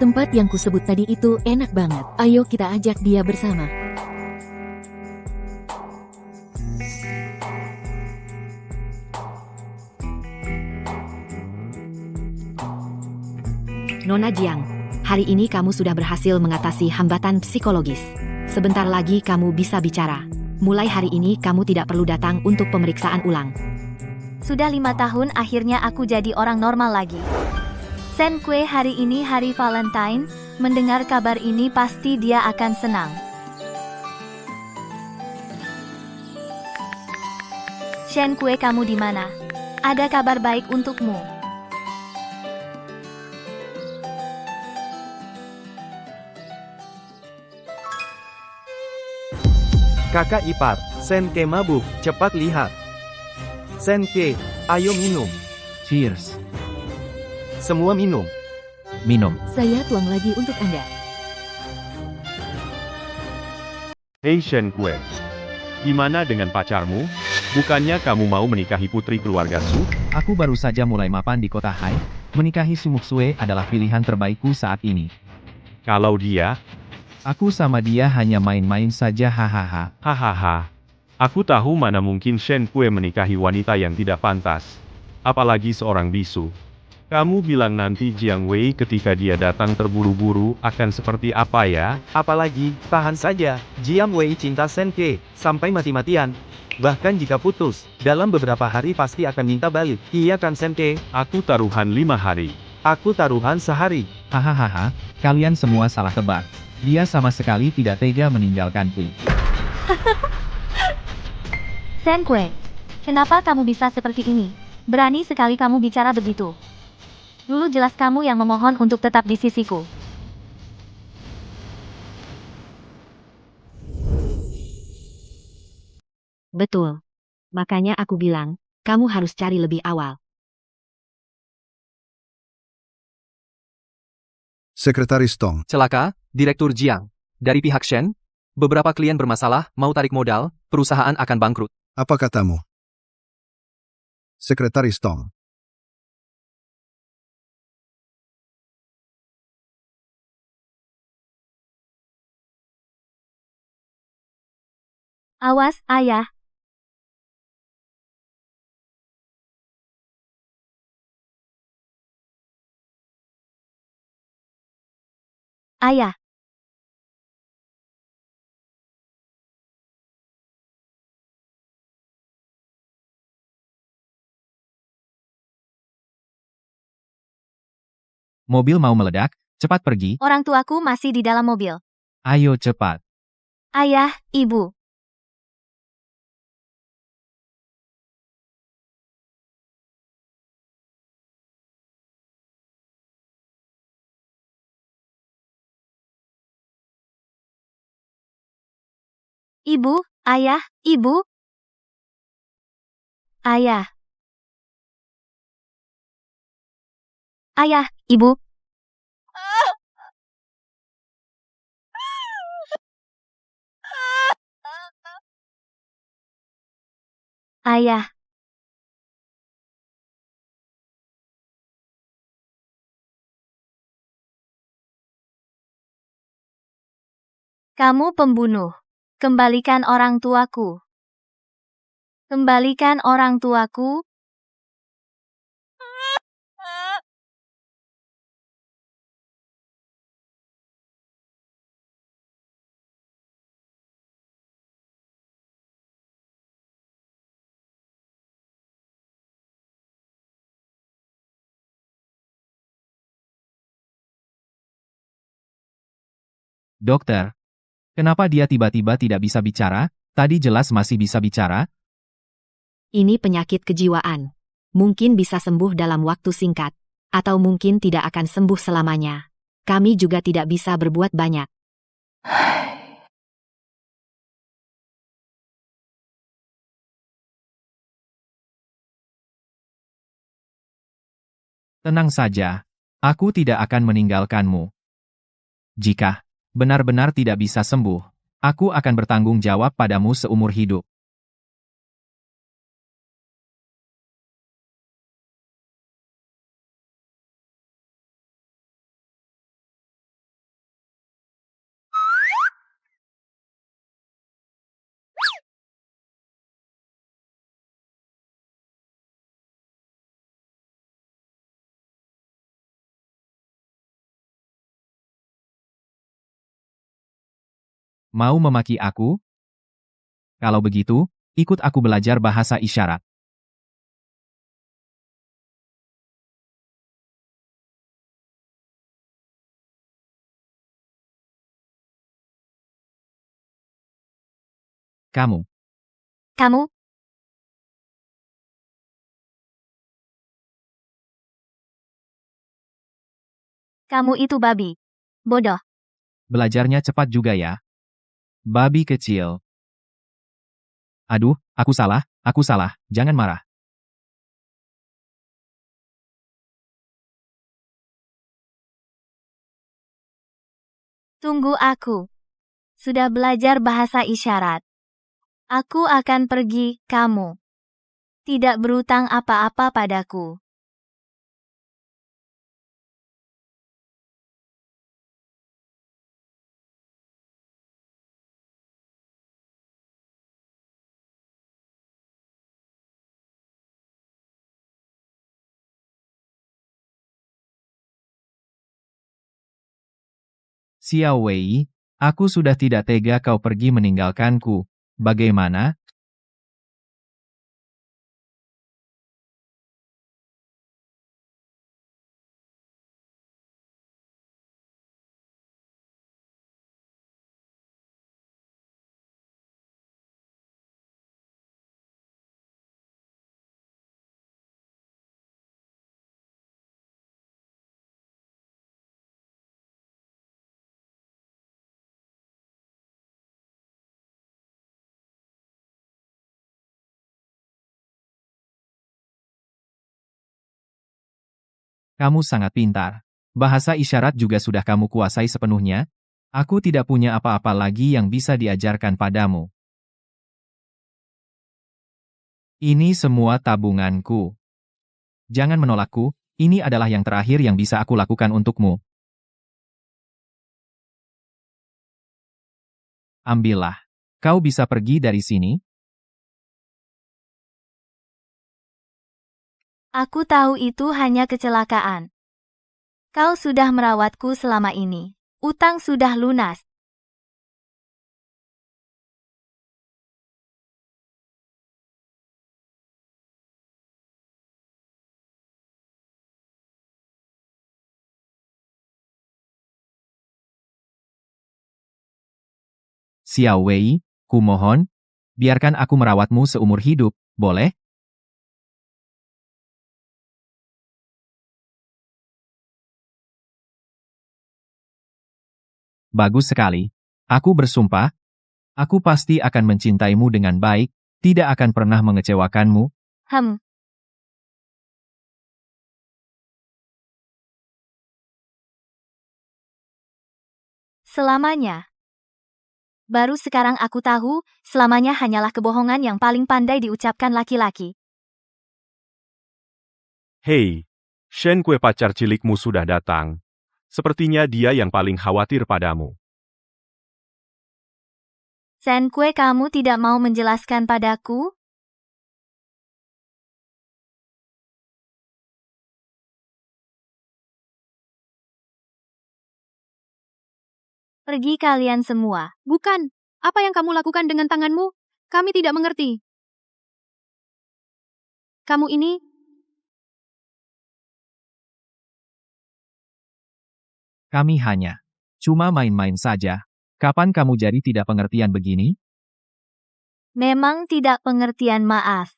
Tempat yang kusebut tadi itu enak banget. Ayo kita ajak dia bersama. Nona Jiang, hari ini kamu sudah berhasil mengatasi hambatan psikologis. Sebentar lagi kamu bisa bicara. Mulai hari ini kamu tidak perlu datang untuk pemeriksaan ulang. Sudah 5 tahun akhirnya aku jadi orang normal lagi. Shen Kue hari ini hari Valentine, mendengar kabar ini pasti dia akan senang. Shen Kue kamu di mana? Ada kabar baik untukmu. Kakak ipar, Shen Ke mabuk, cepat lihat. Shen Ke, ayo minum. Cheers. Semua minum. Minum. Saya tuang lagi untuk Anda. Hei Shen Kue, gimana dengan pacarmu? Bukannya kamu mau menikahi putri keluarga Su? Aku baru saja mulai mapan di kota Hai. Menikahi Sumuk Sue adalah pilihan terbaikku saat ini. Kalau dia, Aku sama dia hanya main-main saja hahaha. hahaha. Aku tahu mana mungkin Shen Kue menikahi wanita yang tidak pantas. Apalagi seorang bisu. Kamu bilang nanti Jiang Wei ketika dia datang terburu-buru akan seperti apa ya? Apalagi, tahan saja, Jiang Wei cinta Shen Ke, sampai mati-matian. Bahkan jika putus, dalam beberapa hari pasti akan minta balik. Iya kan Shen Ke? Aku taruhan 5 hari. Aku taruhan sehari. Hahaha, kalian semua salah tebak. Dia sama sekali tidak tega meninggalkanku. Shen Kue, kenapa kamu bisa seperti ini? Berani sekali kamu bicara begitu. Dulu jelas kamu yang memohon untuk tetap di sisiku. Betul. Makanya aku bilang, kamu harus cari lebih awal. Sekretaris Tong. Celaka, Direktur Jiang. Dari pihak Shen, beberapa klien bermasalah, mau tarik modal, perusahaan akan bangkrut. Apa katamu? Sekretaris Tong. Awas, ayah. Ayah. Mobil mau meledak, cepat pergi. Orang tuaku masih di dalam mobil. Ayo cepat. Ayah, ibu. Ibu, ayah, ibu. Ayah. Ayah, ibu. Ayah. Kamu pembunuh. Kembalikan orang tuaku. Kembalikan orang tuaku. Dokter. Kenapa dia tiba-tiba tidak bisa bicara? Tadi jelas masih bisa bicara. Ini penyakit kejiwaan. Mungkin bisa sembuh dalam waktu singkat. Atau mungkin tidak akan sembuh selamanya. Kami juga tidak bisa berbuat banyak. Tenang saja. Aku tidak akan meninggalkanmu. Jika benar-benar tidak bisa sembuh, aku akan bertanggung jawab padamu seumur hidup. Mau memaki aku? Kalau begitu, ikut aku belajar bahasa isyarat. Kamu, Kamu, kamu itu babi. Bodoh. belajarnya cepat juga ya. Babi kecil. Aduh, aku salah, jangan marah. Tunggu aku. Sudah belajar bahasa isyarat. Aku akan pergi, kamu. Tidak berutang apa-apa padaku. Xiao Wei, aku sudah tidak tega kau pergi meninggalkanku. Bagaimana? Kamu sangat pintar. Bahasa isyarat juga sudah kamu kuasai sepenuhnya. Aku tidak punya apa-apa lagi yang bisa diajarkan padamu. Ini semua tabunganku. Jangan menolakku, ini adalah yang terakhir yang bisa aku lakukan untukmu. Ambillah. Kau bisa pergi dari sini? Aku tahu itu hanya kecelakaan. Kau sudah merawatku selama ini. Utang sudah lunas. Xiao Wei, kumohon, biarkan aku merawatmu seumur hidup, boleh? Bagus sekali. Aku bersumpah, aku pasti akan mencintaimu dengan baik, tidak akan pernah mengecewakanmu. Hem, selamanya. Baru sekarang aku tahu, selamanya hanyalah kebohongan yang paling pandai diucapkan laki-laki. Hei, Shen Kue pacar cilikmu sudah datang. Sepertinya dia yang paling khawatir padamu. Sen Kue, kamu tidak mau menjelaskan padaku? Pergi kalian semua. Bukan. Apa yang kamu lakukan dengan tanganmu? Kami tidak mengerti. Kamu ini, Kami hanya cuma main-main saja. Kapan kamu jadi tidak pengertian begini? Memang tidak pengertian, maaf.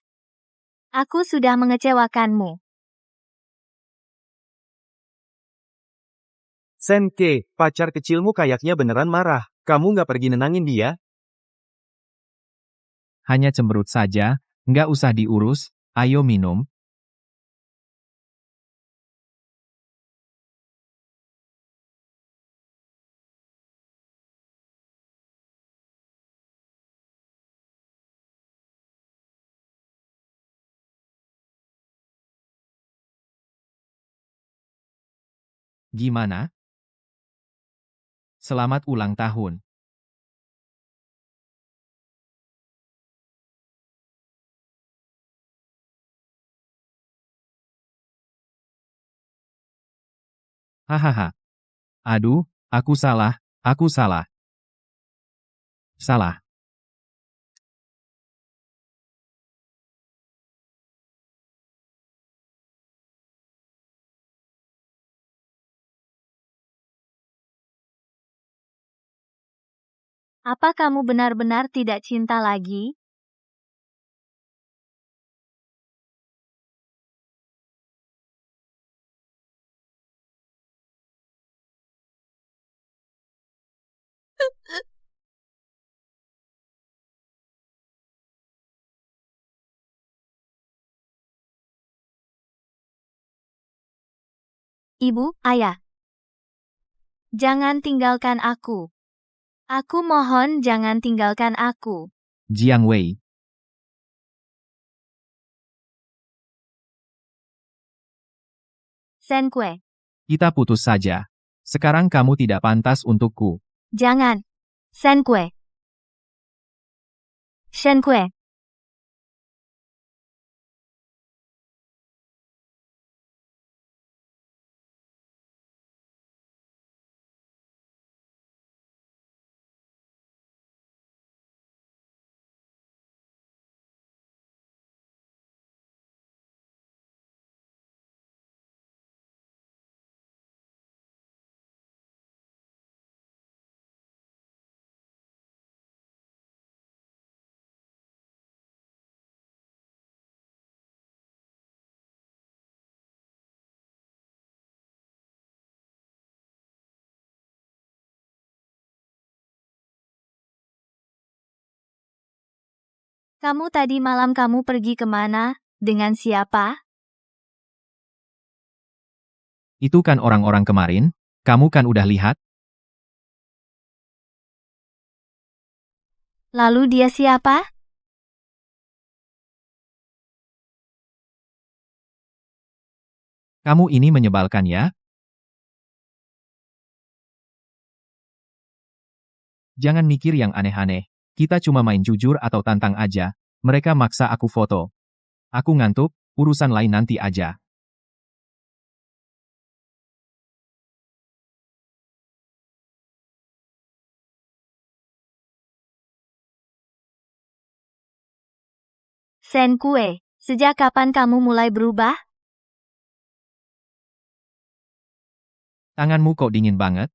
Aku sudah mengecewakanmu. Senke, pacar kecilmu kayaknya beneran marah. Kamu nggak pergi nenangin dia? Hanya cemberut saja, nggak usah diurus, ayo minum. Gimana? Selamat ulang tahun. Hahaha. Aduh, aku salah, aku salah. Salah. Apa kamu benar-benar tidak cinta lagi? Ibu, ayah. Jangan tinggalkan aku. Aku mohon jangan tinggalkan aku. Jiang Wei, Sen Kue, kita putus saja. Sekarang kamu tidak pantas untukku. jangan. Sen Kue. Shen Kue. Kamu tadi malam kamu pergi kemana? Dengan siapa? Itu kan orang-orang kemarin, kamu kan udah lihat? Lalu dia siapa? Kamu ini menyebalkan ya? Jangan mikir yang aneh-aneh. Kita cuma main jujur atau tantang aja. Mereka maksa aku foto. Aku ngantuk, urusan lain nanti aja. Sen Kue, sejak kapan kamu mulai berubah? Tanganmu kok dingin banget?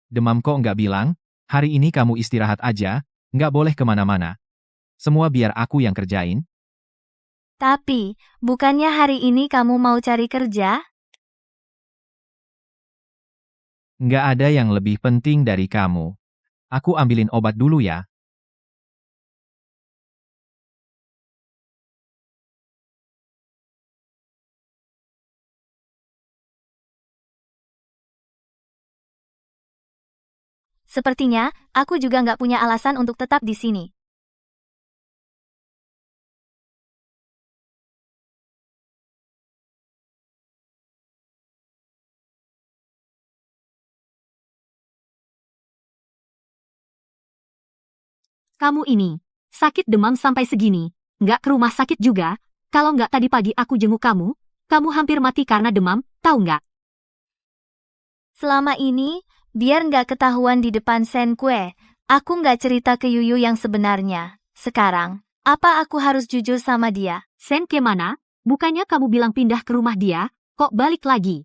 Demam kok nggak bilang? Hari ini kamu istirahat aja, nggak boleh kemana-mana. Semua biar aku yang kerjain. Tapi, bukannya hari ini kamu mau cari kerja? Nggak ada yang lebih penting dari kamu. Aku ambilin obat dulu ya. Sepertinya, aku juga nggak punya alasan untuk tetap di sini. Kamu ini, sakit demam sampai segini, nggak ke rumah sakit juga? Kalau nggak tadi pagi aku jenguk kamu, kamu hampir mati karena demam, tahu nggak? Selama ini, biar nggak ketahuan di depan Sen Kue, aku nggak cerita ke Yuyu yang sebenarnya. Sekarang, apa aku harus jujur sama dia? Sen ke mana? Bukannya kamu bilang pindah ke rumah dia, kok balik lagi?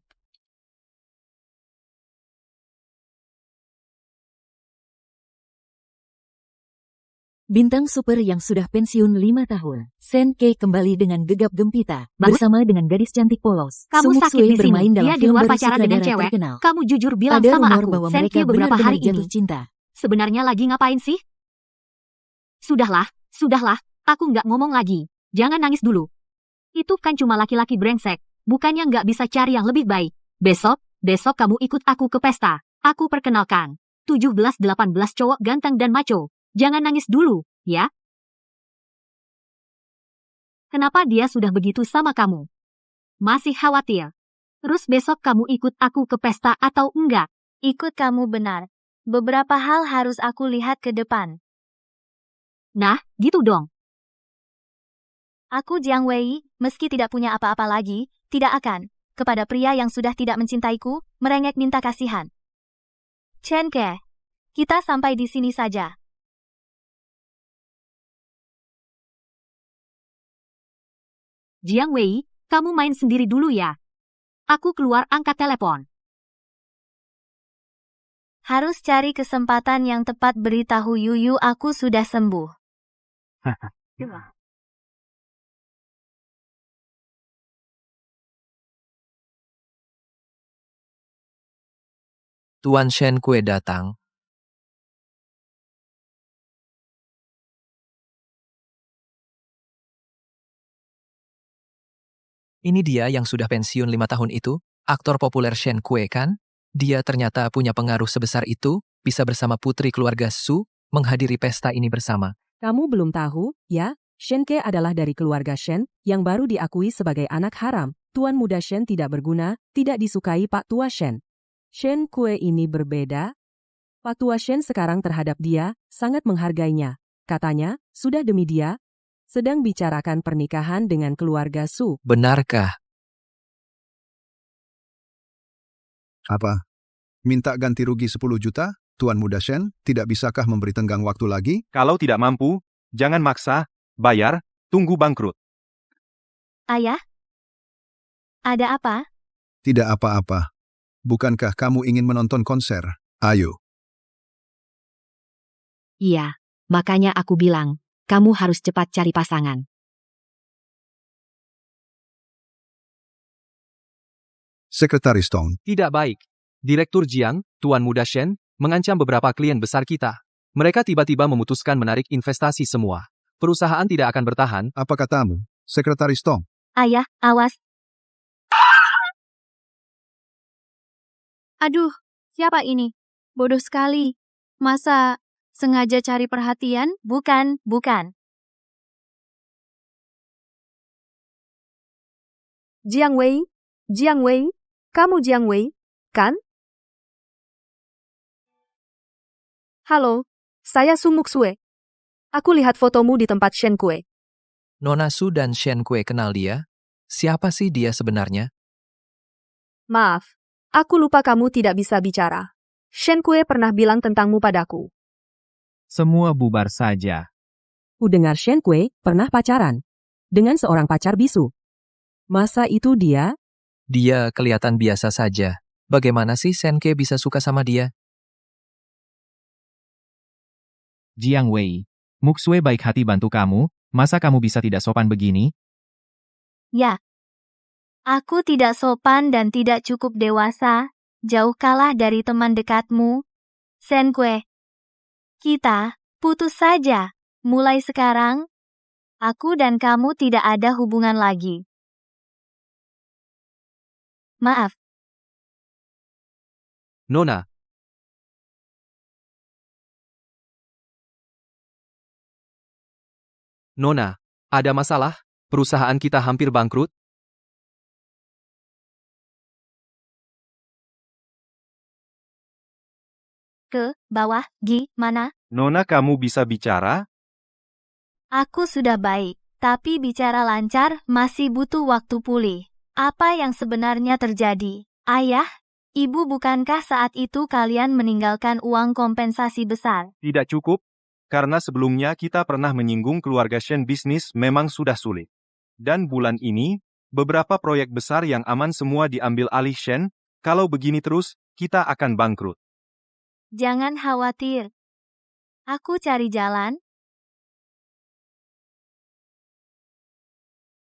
Bintang super yang sudah pensiun 5 tahun, Sen Kei kembali dengan gegap gempita, bersama dengan gadis cantik polos. Kamu Sumuk sakit Sui di sini, bermain dalam dia di film luar baru pacaran dengan sutradara cewek. terkenal. Kamu jujur bilang Ada sama rumor aku, bahwa Sen mereka Kei beberapa benar-benar hari jatuh ini. cinta. Sebenarnya lagi ngapain sih? Sudahlah, aku nggak ngomong lagi. Jangan nangis dulu. Itu kan cuma laki-laki brengsek. Bukannya nggak bisa cari yang lebih baik. Besok kamu ikut aku ke pesta. Aku perkenalkan. 17-18 cowok ganteng dan maco. Jangan nangis dulu, ya? Kenapa dia sudah begitu sama kamu? Masih khawatir? Terus besok kamu ikut aku ke pesta atau enggak? Ikut kamu benar. Beberapa hal harus aku lihat ke depan. Nah, gitu dong. Aku Jiang Wei, meski tidak punya apa-apa lagi, tidak akan kepada pria yang sudah tidak mencintaiku, merengek minta kasihan. Chen Ke, kita sampai di sini saja. Jiang Wei, kamu main sendiri dulu ya. Aku keluar angkat telepon. Harus cari kesempatan yang tepat beritahu Yuyu aku sudah sembuh. Tuan Shen Kue datang. Ini dia yang sudah pensiun 5 tahun itu, aktor populer Shen Kue kan? Dia ternyata punya pengaruh sebesar itu, bisa bersama putri keluarga Su, menghadiri pesta ini bersama. Kamu belum tahu, ya? Shen Ke adalah dari keluarga Shen, yang baru diakui sebagai anak haram. Tuan muda Shen tidak berguna, tidak disukai Pak Tua Shen. Shen Kue ini berbeda. Pak Tua Shen sekarang terhadap dia, sangat menghargainya. Katanya, sudah demi dia, sedang bicarakan pernikahan dengan keluarga Su. Benarkah? Apa? Minta ganti rugi 10 juta? Tuan muda Shen, tidak bisakah memberi tenggang waktu lagi? Kalau tidak mampu, jangan maksa, bayar, tunggu bangkrut. Ayah? Ada apa? Tidak apa-apa. Bukankah kamu ingin menonton konser? Ayo. Iya, makanya aku bilang, kamu harus cepat cari pasangan. Sekretaris Tong, Tidak baik. Direktur Jiang, Tuan muda Shen, mengancam beberapa klien besar kita. Mereka tiba-tiba memutuskan menarik investasi semua. Perusahaan tidak akan bertahan. apa katamu? Sekretaris Tong, Ayah, awas. Aduh, siapa ini? Bodoh sekali. Masa sengaja cari perhatian? Bukan, bukan. Jiang Wei, kamu Jiang Wei, kan? Halo, saya Su Muxue. Aku lihat fotomu di tempat Shen Kue. Nona Su dan Shen Kue kenal dia? Siapa sih dia sebenarnya? Maaf, aku lupa kamu tidak bisa bicara. Shen Kue pernah bilang tentangmu padaku. Semua bubar saja. Ku dengar Shen Kue pernah pacaran dengan seorang pacar bisu. Masa itu dia? Dia kelihatan biasa saja. Bagaimana sih Shen Ke bisa suka sama dia? Jiang Wei, Muxue baik hati bantu kamu, masa kamu bisa tidak sopan begini? Ya. Aku tidak sopan dan tidak cukup dewasa, jauh kalah dari teman dekatmu. Shen Kue. Kita, putus saja. Mulai sekarang, aku dan kamu tidak ada hubungan lagi. Maaf. Nona. Nona, ada masalah? Perusahaan kita hampir bangkrut? Ke bawah, gimana? Nona, kamu bisa bicara? Aku sudah baik, tapi bicara lancar masih butuh waktu pulih. Apa yang sebenarnya terjadi? Ayah, ibu, bukankah saat itu kalian meninggalkan uang kompensasi besar? Tidak cukup, karena sebelumnya kita pernah menyinggung keluarga Shen, bisnis memang sudah sulit. Dan bulan ini, beberapa proyek besar yang aman semua diambil alih Shen. Kalau begini terus, kita akan bangkrut. Jangan khawatir. Aku cari jalan.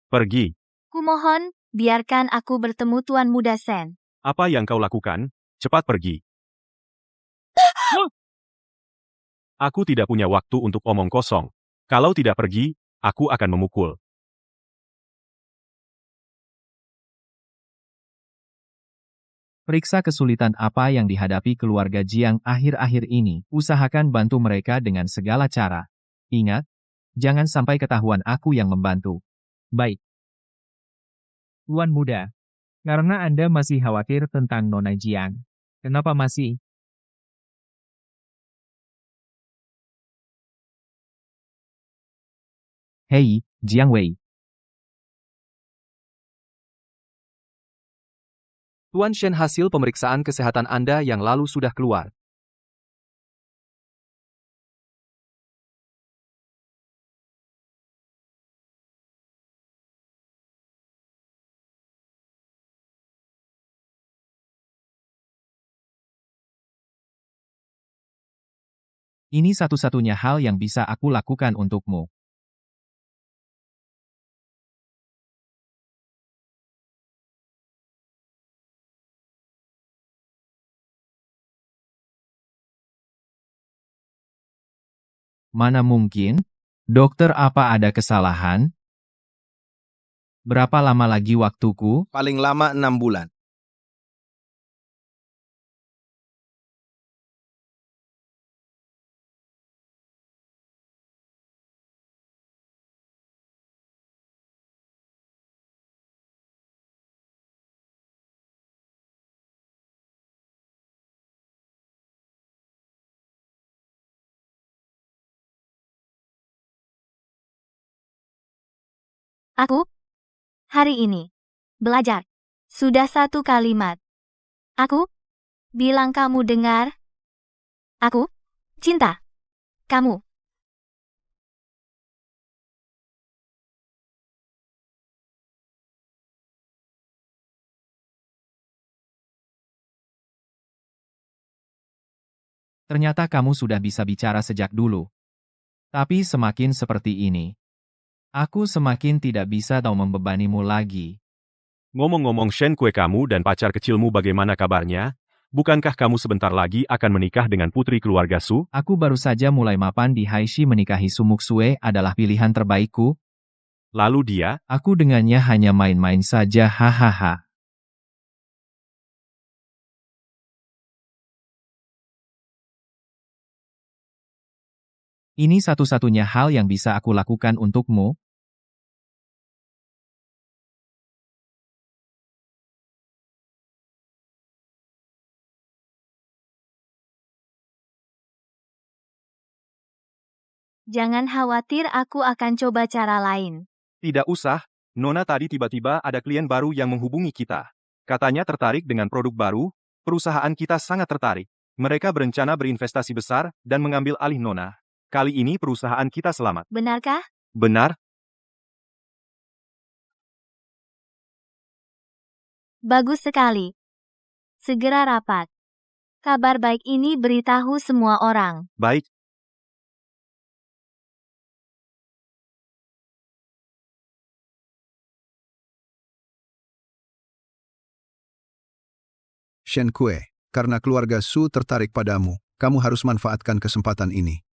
Pergi. Kumohon, biarkan aku bertemu Tuan Muda Shen. Apa yang kau lakukan? Cepat pergi. Aku tidak punya waktu untuk omong kosong. Kalau tidak pergi, aku akan memukul. Periksa kesulitan apa yang dihadapi keluarga Jiang akhir-akhir ini. Usahakan bantu mereka dengan segala cara. Ingat, jangan sampai ketahuan aku yang membantu. Baik. Tuan muda, karena Anda masih khawatir tentang Nona Jiang. Kenapa masih? Hei, Jiang Wei. Tuan Shen, hasil pemeriksaan kesehatan Anda yang lalu sudah keluar. Ini satu-satunya hal yang bisa aku lakukan untukmu. Mana mungkin? Dokter, apa ada kesalahan? Berapa lama lagi waktuku? Paling lama 6 bulan. Aku? Hari ini. Belajar. Sudah 1 kalimat. Aku? Bilang kamu dengar? Aku? Cinta. Kamu. Ternyata kamu sudah bisa bicara sejak dulu. Tapi semakin seperti ini, aku semakin tidak bisa tahu membebanimu lagi. Ngomong-ngomong, Shen Kue, kamu dan pacar kecilmu bagaimana kabarnya? Bukankah kamu sebentar lagi akan menikah dengan putri keluarga Su? Aku baru saja mulai mapan di Haishi, menikahi Su Muxue adalah pilihan terbaikku. Lalu dia? Aku dengannya hanya main-main saja, hahaha. Ini satu-satunya hal yang bisa aku lakukan untukmu. Jangan khawatir, aku akan coba cara lain. Tidak usah, Nona, tadi tiba-tiba ada klien baru yang menghubungi kita. Katanya tertarik dengan produk baru, perusahaan kita sangat tertarik. Mereka berencana berinvestasi besar dan mengambil alih Nona. Kali ini perusahaan kita selamat. Benarkah? Benar? Bagus sekali. Segera rapat. Kabar baik ini beritahu semua orang. Baik. Shen Kue, karena keluarga Su tertarik padamu, kamu harus manfaatkan kesempatan ini.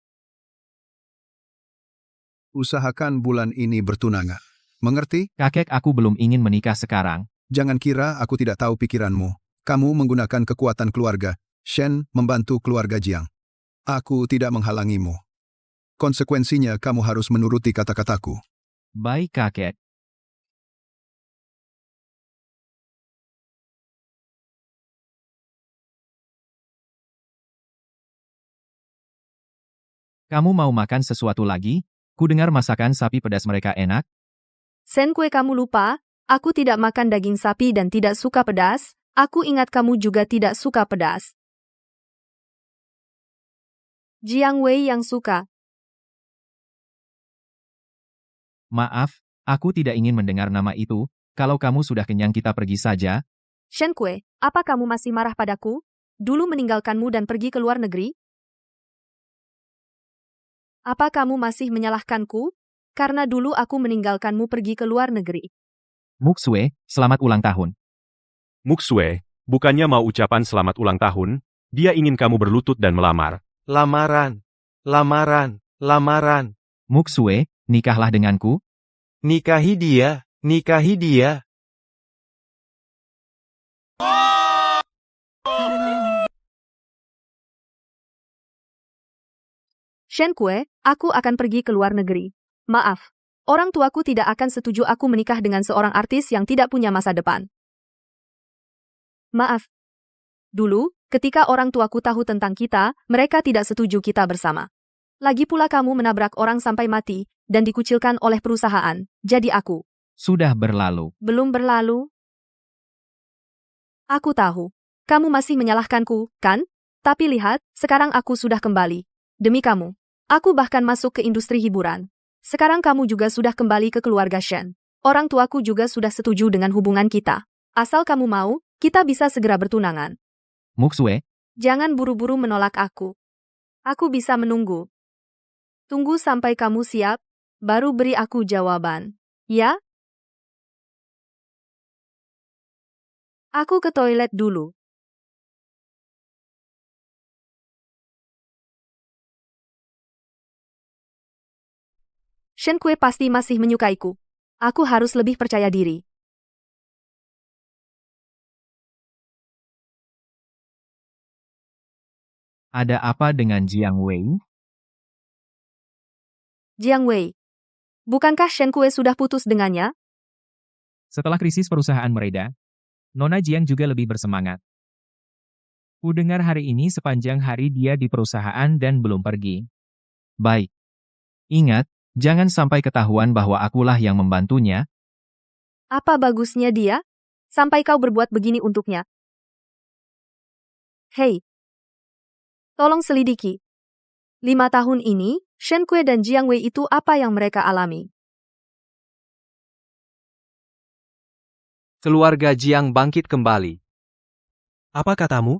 Usahakan bulan ini bertunangan. Mengerti? Kakek, aku belum ingin menikah sekarang. Jangan kira aku tidak tahu pikiranmu. Kamu menggunakan kekuatan keluarga. Shen membantu keluarga Jiang. Aku tidak menghalangimu. Konsekuensinya kamu harus menuruti kata-kataku. Baik, kakek. Kamu mau makan sesuatu lagi? Ku dengar masakan sapi pedas mereka enak. Shen Kue, kamu lupa, aku tidak makan daging sapi dan tidak suka pedas. Aku ingat kamu juga tidak suka pedas. Jiang Wei yang suka. Maaf, aku tidak ingin mendengar nama itu. Kalau kamu sudah kenyang, kita pergi saja. Shen Kue, apa kamu masih marah padaku? Dulu meninggalkanmu dan pergi ke luar negeri? Apa kamu masih menyalahkanku? Karena dulu aku meninggalkanmu pergi ke luar negeri. Muxue, selamat ulang tahun. Muxue, bukannya mau ucapan selamat ulang tahun? Dia ingin kamu berlutut dan melamar. Lamaran. Lamaran. Lamaran. Muxue, nikahlah denganku. Nikahi dia. Nikahi dia. Shen Kue, aku akan pergi ke luar negeri. Maaf, orang tuaku tidak akan setuju aku menikah dengan seorang artis yang tidak punya masa depan. Maaf. Dulu, ketika orang tuaku tahu tentang kita, mereka tidak setuju kita bersama. Lagi pula kamu menabrak orang sampai mati, dan dikucilkan oleh perusahaan. Jadi aku. Sudah berlalu. Belum berlalu. Aku tahu. Kamu masih menyalahkanku, kan? Tapi lihat, sekarang aku sudah kembali. Demi kamu. Aku bahkan masuk ke industri hiburan. Sekarang kamu juga sudah kembali ke keluarga Shen. Orang tuaku juga sudah setuju dengan hubungan kita. Asal kamu mau, kita bisa segera bertunangan. Muxue, Jangan buru-buru menolak aku. Aku bisa menunggu. Tunggu sampai kamu siap, baru beri aku jawaban. Ya? Aku ke toilet dulu. Shen Kue pasti masih menyukaiku. Aku harus lebih percaya diri. ada apa dengan Jiang Wei? Jiang Wei. Bukankah Shen Kue sudah putus dengannya? Setelah krisis perusahaan mereda, Nona Jiang juga lebih bersemangat. Ku dengar hari ini sepanjang hari dia di perusahaan dan belum pergi. Baik. Ingat, jangan sampai ketahuan bahwa akulah yang membantunya. Apa bagusnya dia? Sampai kau berbuat begini untuknya. Hei. Tolong selidiki. 5 tahun ini, Shen Kue dan Jiang Wei itu apa yang mereka alami? Keluarga Jiang bangkit kembali. Apa katamu?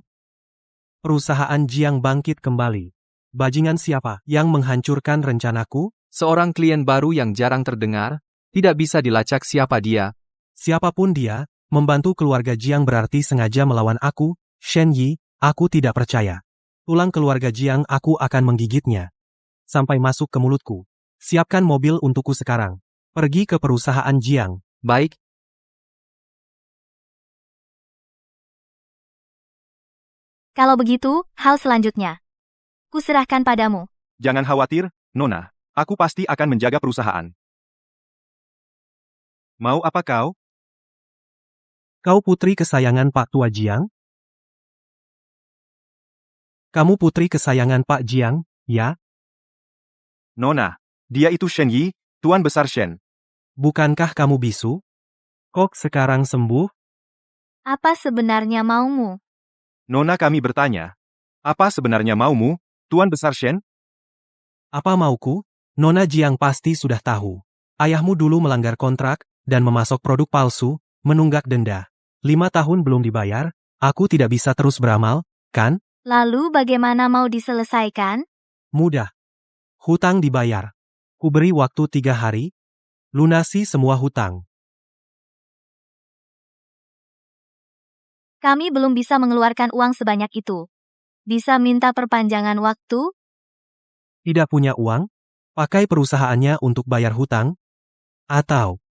Perusahaan Jiang bangkit kembali. Bajingan siapa yang menghancurkan rencanaku? Seorang klien baru yang jarang terdengar, tidak bisa dilacak siapa dia. Siapapun dia, membantu keluarga Jiang berarti sengaja melawan aku, Shen Yi, aku tidak percaya. Tulang keluarga Jiang aku akan menggigitnya. Sampai masuk ke mulutku. Siapkan mobil untukku sekarang. Pergi ke perusahaan Jiang. Baik. Kalau begitu, hal selanjutnya. Kuserahkan padamu. Jangan khawatir, Nona. Aku pasti akan menjaga perusahaan. Mau apa kau? Kau putri kesayangan Pak Tua Jiang? Kamu putri kesayangan Pak Jiang, ya? Nona, dia itu Shen Yi, Tuan Besar Shen. Bukankah kamu bisu? Kok sekarang sembuh? Apa sebenarnya maumu? Nona kami bertanya. Apa sebenarnya maumu, Tuan Besar Shen? Apa mauku? Nona Jiang pasti sudah tahu. Ayahmu dulu melanggar kontrak, dan memasok produk palsu, menunggak denda. 5 tahun belum dibayar, aku tidak bisa terus beramal, kan? Lalu bagaimana mau diselesaikan? Mudah. Hutang dibayar. Kuberi waktu 3 hari. Lunasi semua hutang. Kami belum bisa mengeluarkan uang sebanyak itu. Bisa minta perpanjangan waktu? Tidak punya uang? Pakai perusahaannya untuk bayar hutang? Atau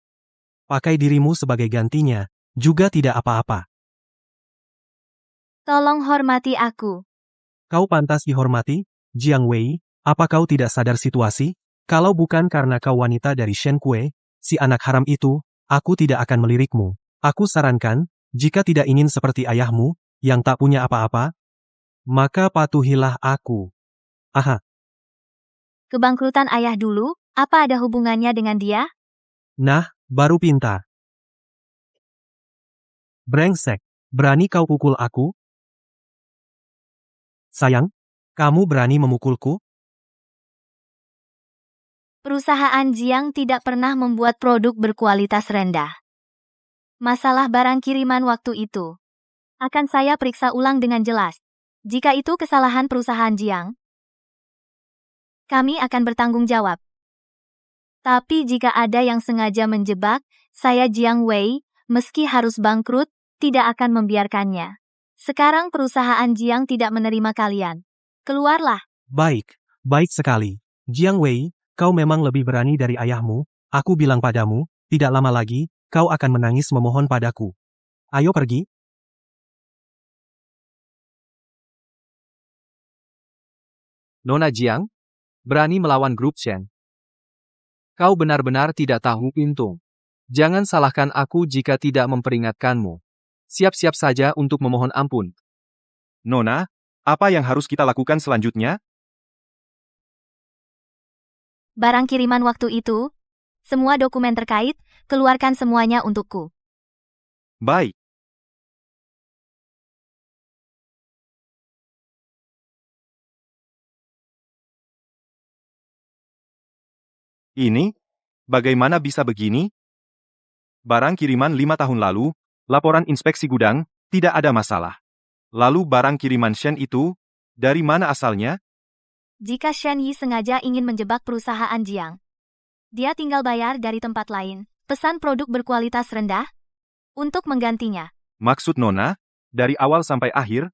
pakai dirimu sebagai gantinya, juga tidak apa-apa. Tolong hormati aku. Kau pantas dihormati, Jiang Wei, apa kau tidak sadar situasi? Kalau bukan karena kau wanita dari Shen Kue, si anak haram itu, aku tidak akan melirikmu. Aku sarankan, jika tidak ingin seperti ayahmu, yang tak punya apa-apa, maka patuhilah aku. Aha. Kebangkrutan ayah dulu, apa ada hubungannya dengan dia? Nah, baru pintar. Brengsek, berani kau pukul aku? Sayang, kamu berani memukulku? Perusahaan Jiang tidak pernah membuat produk berkualitas rendah. Masalah barang kiriman waktu itu akan saya periksa ulang dengan jelas. Jika itu kesalahan perusahaan Jiang, kami akan bertanggung jawab. Tapi jika ada yang sengaja menjebak, saya Jiang Wei, meski harus bangkrut, tidak akan membiarkannya. Sekarang perusahaan Jiang tidak menerima kalian. Keluarlah. Baik, baik sekali. Jiang Wei, kau memang lebih berani dari ayahmu. Aku bilang padamu, tidak lama lagi, kau akan menangis memohon padaku. Ayo pergi. Nona Jiang, berani melawan grup Shen. Kau benar-benar tidak tahu untung. Jangan salahkan aku jika tidak memperingatkanmu. Siap-siap saja untuk memohon ampun. Nona, apa yang harus kita lakukan selanjutnya? Barang kiriman waktu itu, semua dokumen terkait, keluarkan semuanya untukku. Baik. Ini? Bagaimana bisa begini? Barang kiriman 5 tahun lalu, laporan inspeksi gudang, tidak ada masalah. Lalu barang kiriman Shen itu, dari mana asalnya? Jika Shen Yi sengaja ingin menjebak perusahaan Jiang, dia tinggal bayar dari tempat lain, pesan produk berkualitas rendah, untuk menggantinya. Maksud Nona, dari awal sampai akhir,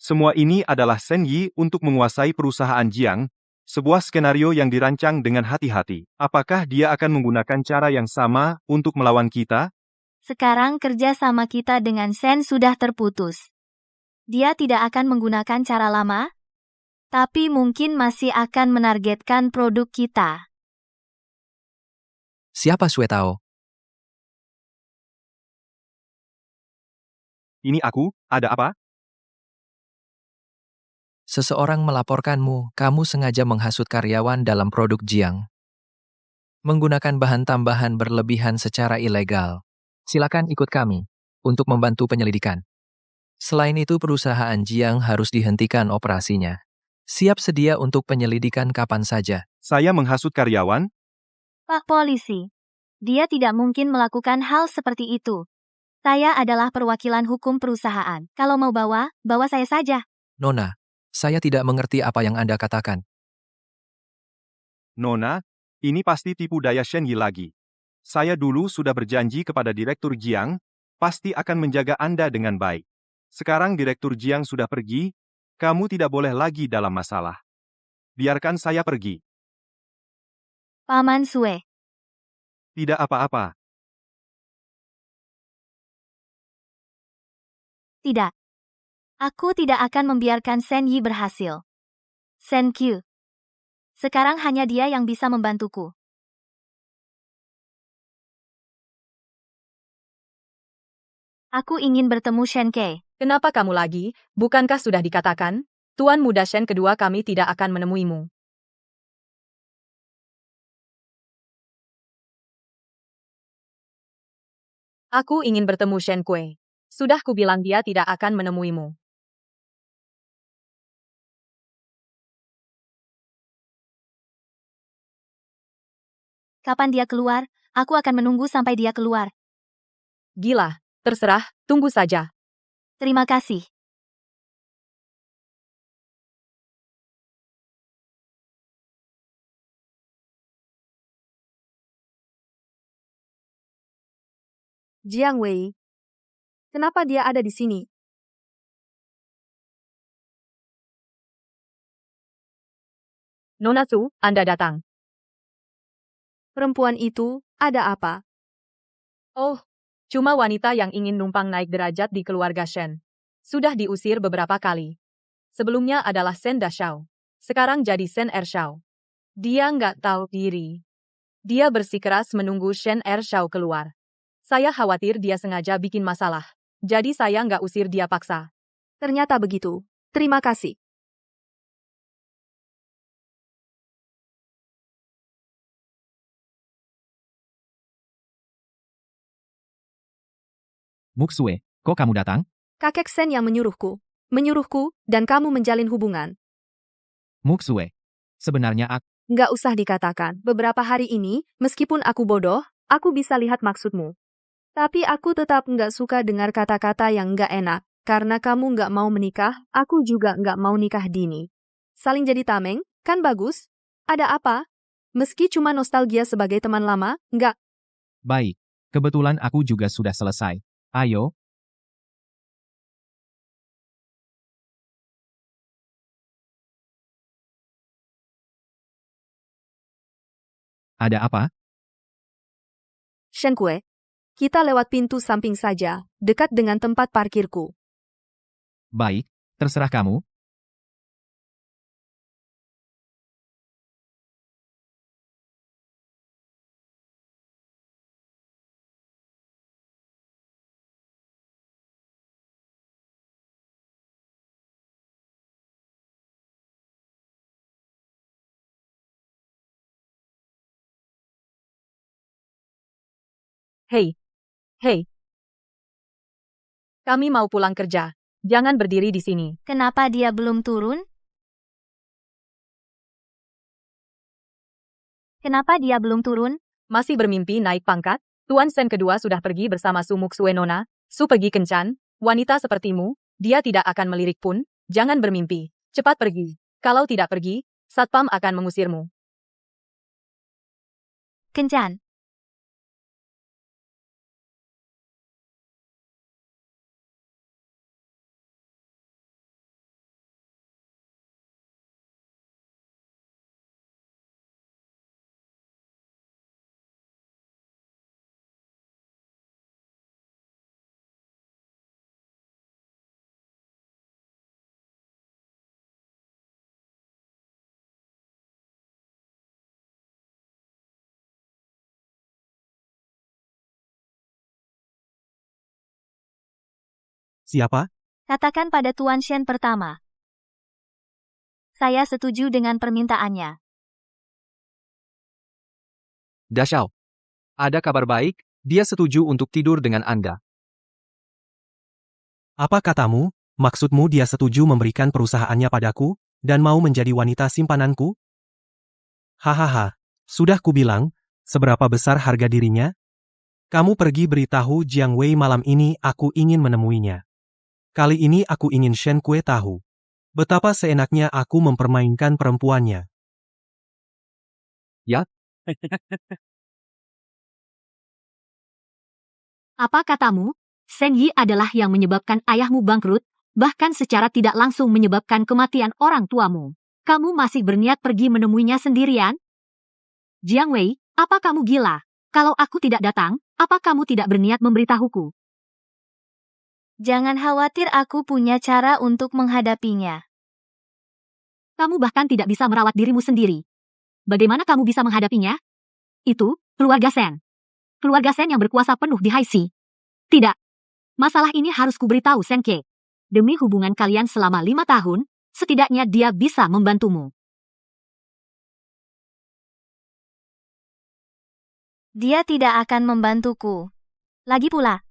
semua ini adalah Shen Yi untuk menguasai perusahaan Jiang, sebuah skenario yang dirancang dengan hati-hati. Apakah dia akan menggunakan cara yang sama untuk melawan kita? Sekarang kerja sama kita dengan Shen sudah terputus. Dia tidak akan menggunakan cara lama, tapi mungkin masih akan menargetkan produk kita. Siapa Sue Tao? Ini aku, ada apa? Seseorang melaporkanmu, kamu sengaja menghasut karyawan dalam produk Jiang. Menggunakan bahan tambahan berlebihan secara ilegal. Silakan ikut kami untuk membantu penyelidikan. Selain itu, perusahaan Jiang harus dihentikan operasinya. Siap sedia untuk penyelidikan kapan saja. Saya menghasut karyawan? Pak Polisi, dia tidak mungkin melakukan hal seperti itu. Saya adalah perwakilan hukum perusahaan. Kalau mau bawa saya saja. Nona, saya tidak mengerti apa yang Anda katakan. Nona, ini pasti tipu daya Shen Yi lagi. Saya dulu sudah berjanji kepada Direktur Jiang, pasti akan menjaga Anda dengan baik. Sekarang Direktur Jiang sudah pergi, kamu tidak boleh lagi dalam masalah. Biarkan saya pergi. Paman Sue. Tidak apa-apa. Tidak. Aku tidak akan membiarkan Shen Yi berhasil. Shen Q. Sekarang hanya dia yang bisa membantuku. Aku ingin bertemu Shen Ke. Kenapa kamu lagi? Bukankah sudah dikatakan, Tuan Muda Shen kedua kami tidak akan menemuimu. Aku ingin bertemu Shen Kue. Sudah kubilang dia tidak akan menemuimu. Kapan dia keluar, aku akan menunggu sampai dia keluar. Gila, terserah, tunggu saja. Terima kasih. Jiang Wei. Kenapa dia ada di sini? Nona Su, Anda datang. Perempuan itu, ada apa? Oh, cuma wanita yang ingin numpang naik derajat di keluarga Shen. Sudah diusir beberapa kali. Sebelumnya adalah Shen Dashao. Sekarang jadi Shen Ershao. Dia nggak tahu diri. Dia bersikeras menunggu Shen Ershao keluar. Saya khawatir dia sengaja bikin masalah. Jadi saya nggak usir dia paksa. Ternyata begitu. Terima kasih. Muksue, kok kamu datang? Kakek Shen yang menyuruhku. Menyuruhku, dan kamu menjalin hubungan. Muksue, sebenarnya aku... Nggak usah dikatakan. Beberapa hari ini, meskipun aku bodoh, aku bisa lihat maksudmu. Tapi aku tetap nggak suka dengar kata-kata yang nggak enak. Karena kamu nggak mau menikah, aku juga nggak mau nikah dini. Saling jadi tameng, kan bagus? Ada apa? Meski cuma nostalgia sebagai teman lama, nggak? Baik, kebetulan aku juga sudah selesai. Ayo. Ada apa? Shen Kue. Kita lewat pintu samping saja, dekat dengan tempat parkirku. Baik, terserah kamu. Hei. Hei. Kami mau pulang kerja. Jangan berdiri di sini. Kenapa dia belum turun? Kenapa dia belum turun? Masih bermimpi naik pangkat? Tuan Sen kedua sudah pergi bersama Su Muksue Nona. Su pergi kencan. Wanita sepertimu, dia tidak akan melirik pun. Jangan bermimpi. Cepat pergi. Kalau tidak pergi, Satpam akan mengusirmu. Kencan. Siapa? Katakan pada Tuan Shen pertama. Saya setuju dengan permintaannya. Dashao. Ada kabar baik, dia setuju untuk tidur dengan Anda. Apa katamu? Maksudmu dia setuju memberikan perusahaannya padaku, dan mau menjadi wanita simpananku? Hahaha, sudah kubilang, seberapa besar harga dirinya? Kamu pergi beritahu Jiang Wei malam ini aku ingin menemuinya. Kali ini aku ingin Shen Kue tahu. Betapa seenaknya aku mempermainkan perempuannya. Ya? Apa katamu? Shen Yi adalah yang menyebabkan ayahmu bangkrut, bahkan secara tidak langsung menyebabkan kematian orang tuamu. Kamu masih berniat pergi menemuinya sendirian? Jiang Wei, apa kamu gila? Kalau aku tidak datang, apa kamu tidak berniat memberitahuku? Jangan khawatir, aku punya cara untuk menghadapinya. Kamu bahkan tidak bisa merawat dirimu sendiri. Bagaimana kamu bisa menghadapinya? Itu, keluarga Sen. Keluarga Sen yang berkuasa penuh di Haixi. Tidak. Masalah ini harus kuberitahu Sen Ke. Demi hubungan kalian selama 5 tahun, setidaknya dia bisa membantumu. Dia tidak akan membantuku. Lagi pula,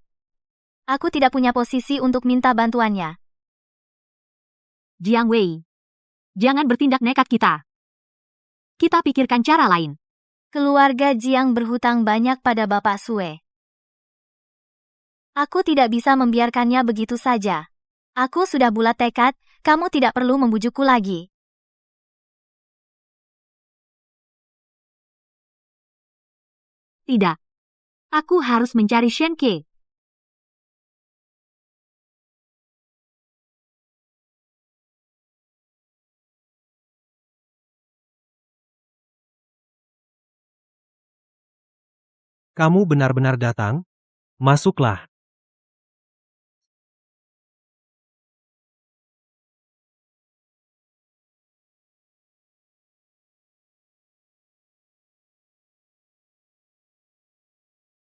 aku tidak punya posisi untuk minta bantuannya. Jiang Wei, jangan bertindak nekat kita. Kita pikirkan cara lain. Keluarga Jiang berhutang banyak pada Bapak Sue. Aku tidak bisa membiarkannya begitu saja. Aku sudah bulat tekad, kamu tidak perlu membujukku lagi. Tidak. Aku harus mencari Shen Ke. Kamu benar-benar datang? Masuklah.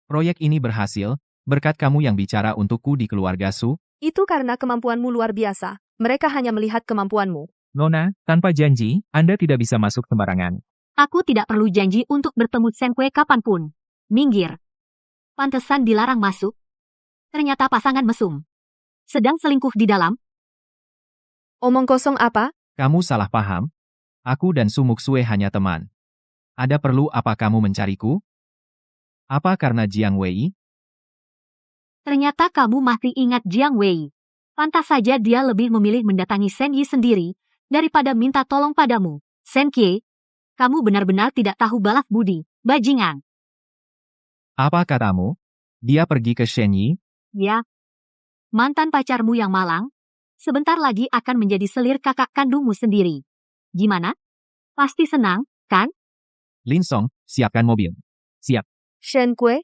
Proyek ini berhasil, berkat kamu yang bicara untukku di keluarga Su. Itu karena kemampuanmu luar biasa. Mereka hanya melihat kemampuanmu. Nona, tanpa janji, Anda tidak bisa masuk sembarangan. Aku tidak perlu janji untuk bertemu Sen Kue kapanpun. Minggir. Pantesan dilarang masuk. Ternyata pasangan mesum. Sedang selingkuh di dalam. Omong kosong apa? Kamu salah paham. Aku dan Su Muksue hanya teman. Ada perlu apa kamu mencariku? Apa karena Jiang Wei? Ternyata kamu masih ingat Jiang Wei. Pantas saja dia lebih memilih mendatangi Sen Yi sendiri, daripada minta tolong padamu. Sen Kie, kamu benar-benar tidak tahu balas budi, bajingan. Apa katamu? Dia pergi ke Shen Yi? Ya. Mantan pacarmu yang malang, sebentar lagi akan menjadi selir kakak kandungmu sendiri. Gimana? Pasti senang, kan? Lin Song, siapkan mobil. Siap. Shen Kue?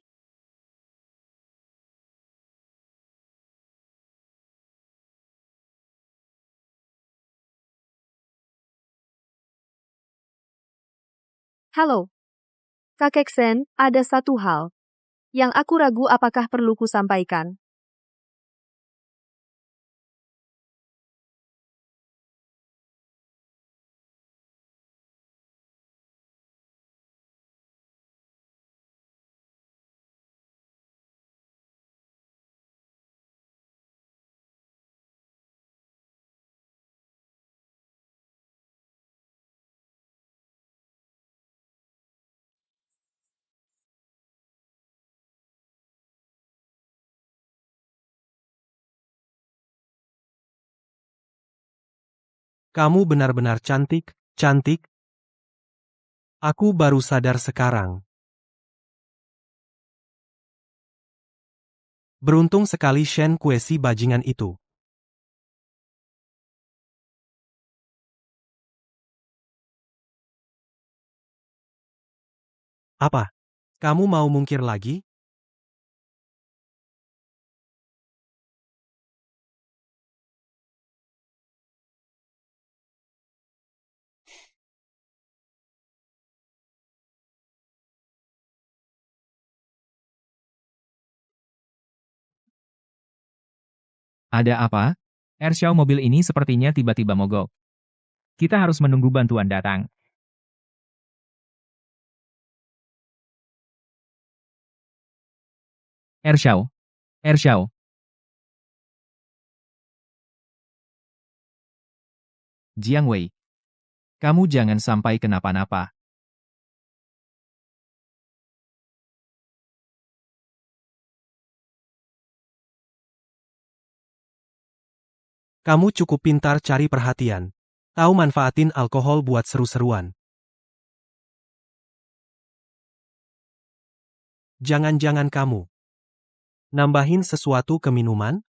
Halo. Kakek Sen, ada satu hal yang aku ragu apakah perlu kusampaikan. Kamu benar-benar cantik, cantik. Aku baru sadar sekarang. Beruntung sekali Shen Kue si bajingan itu. Apa? Kamu mau mungkir lagi? Ada apa? Ershao, mobil ini sepertinya tiba-tiba mogok. Kita harus menunggu bantuan datang. Ershao. Ershao. Jiang Wei. Kamu jangan sampai kenapa-napa. Kamu cukup pintar cari perhatian. Tahu manfaatin alkohol buat seru-seruan. Jangan-jangan kamu nambahin sesuatu ke minuman?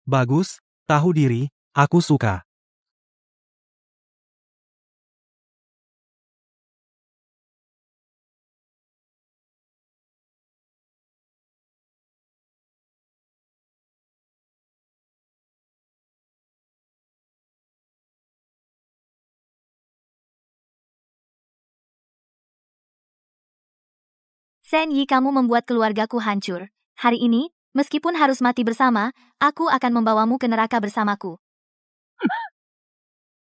Bagus, tahu diri, aku suka. Shen Yi, kamu membuat keluargaku hancur. Hari ini, meskipun harus mati bersama, aku akan membawamu ke neraka bersamaku.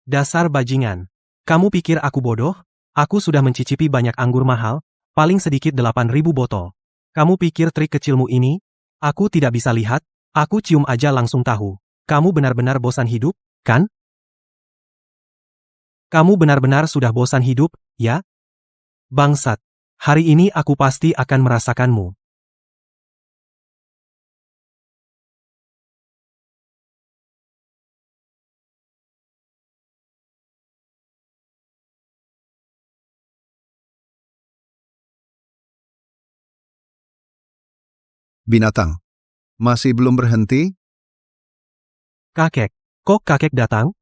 Dasar bajingan. Kamu pikir aku bodoh? Aku sudah mencicipi banyak anggur mahal, paling sedikit 8.000 botol. Kamu pikir trik kecilmu ini? Aku tidak bisa lihat, aku cium aja langsung tahu. Kamu benar-benar bosan hidup, kan? Kamu benar-benar sudah bosan hidup, ya? Bangsat. Hari ini aku pasti akan merasakanmu. Binatang. Masih belum berhenti? Kakek. Kok kakek datang?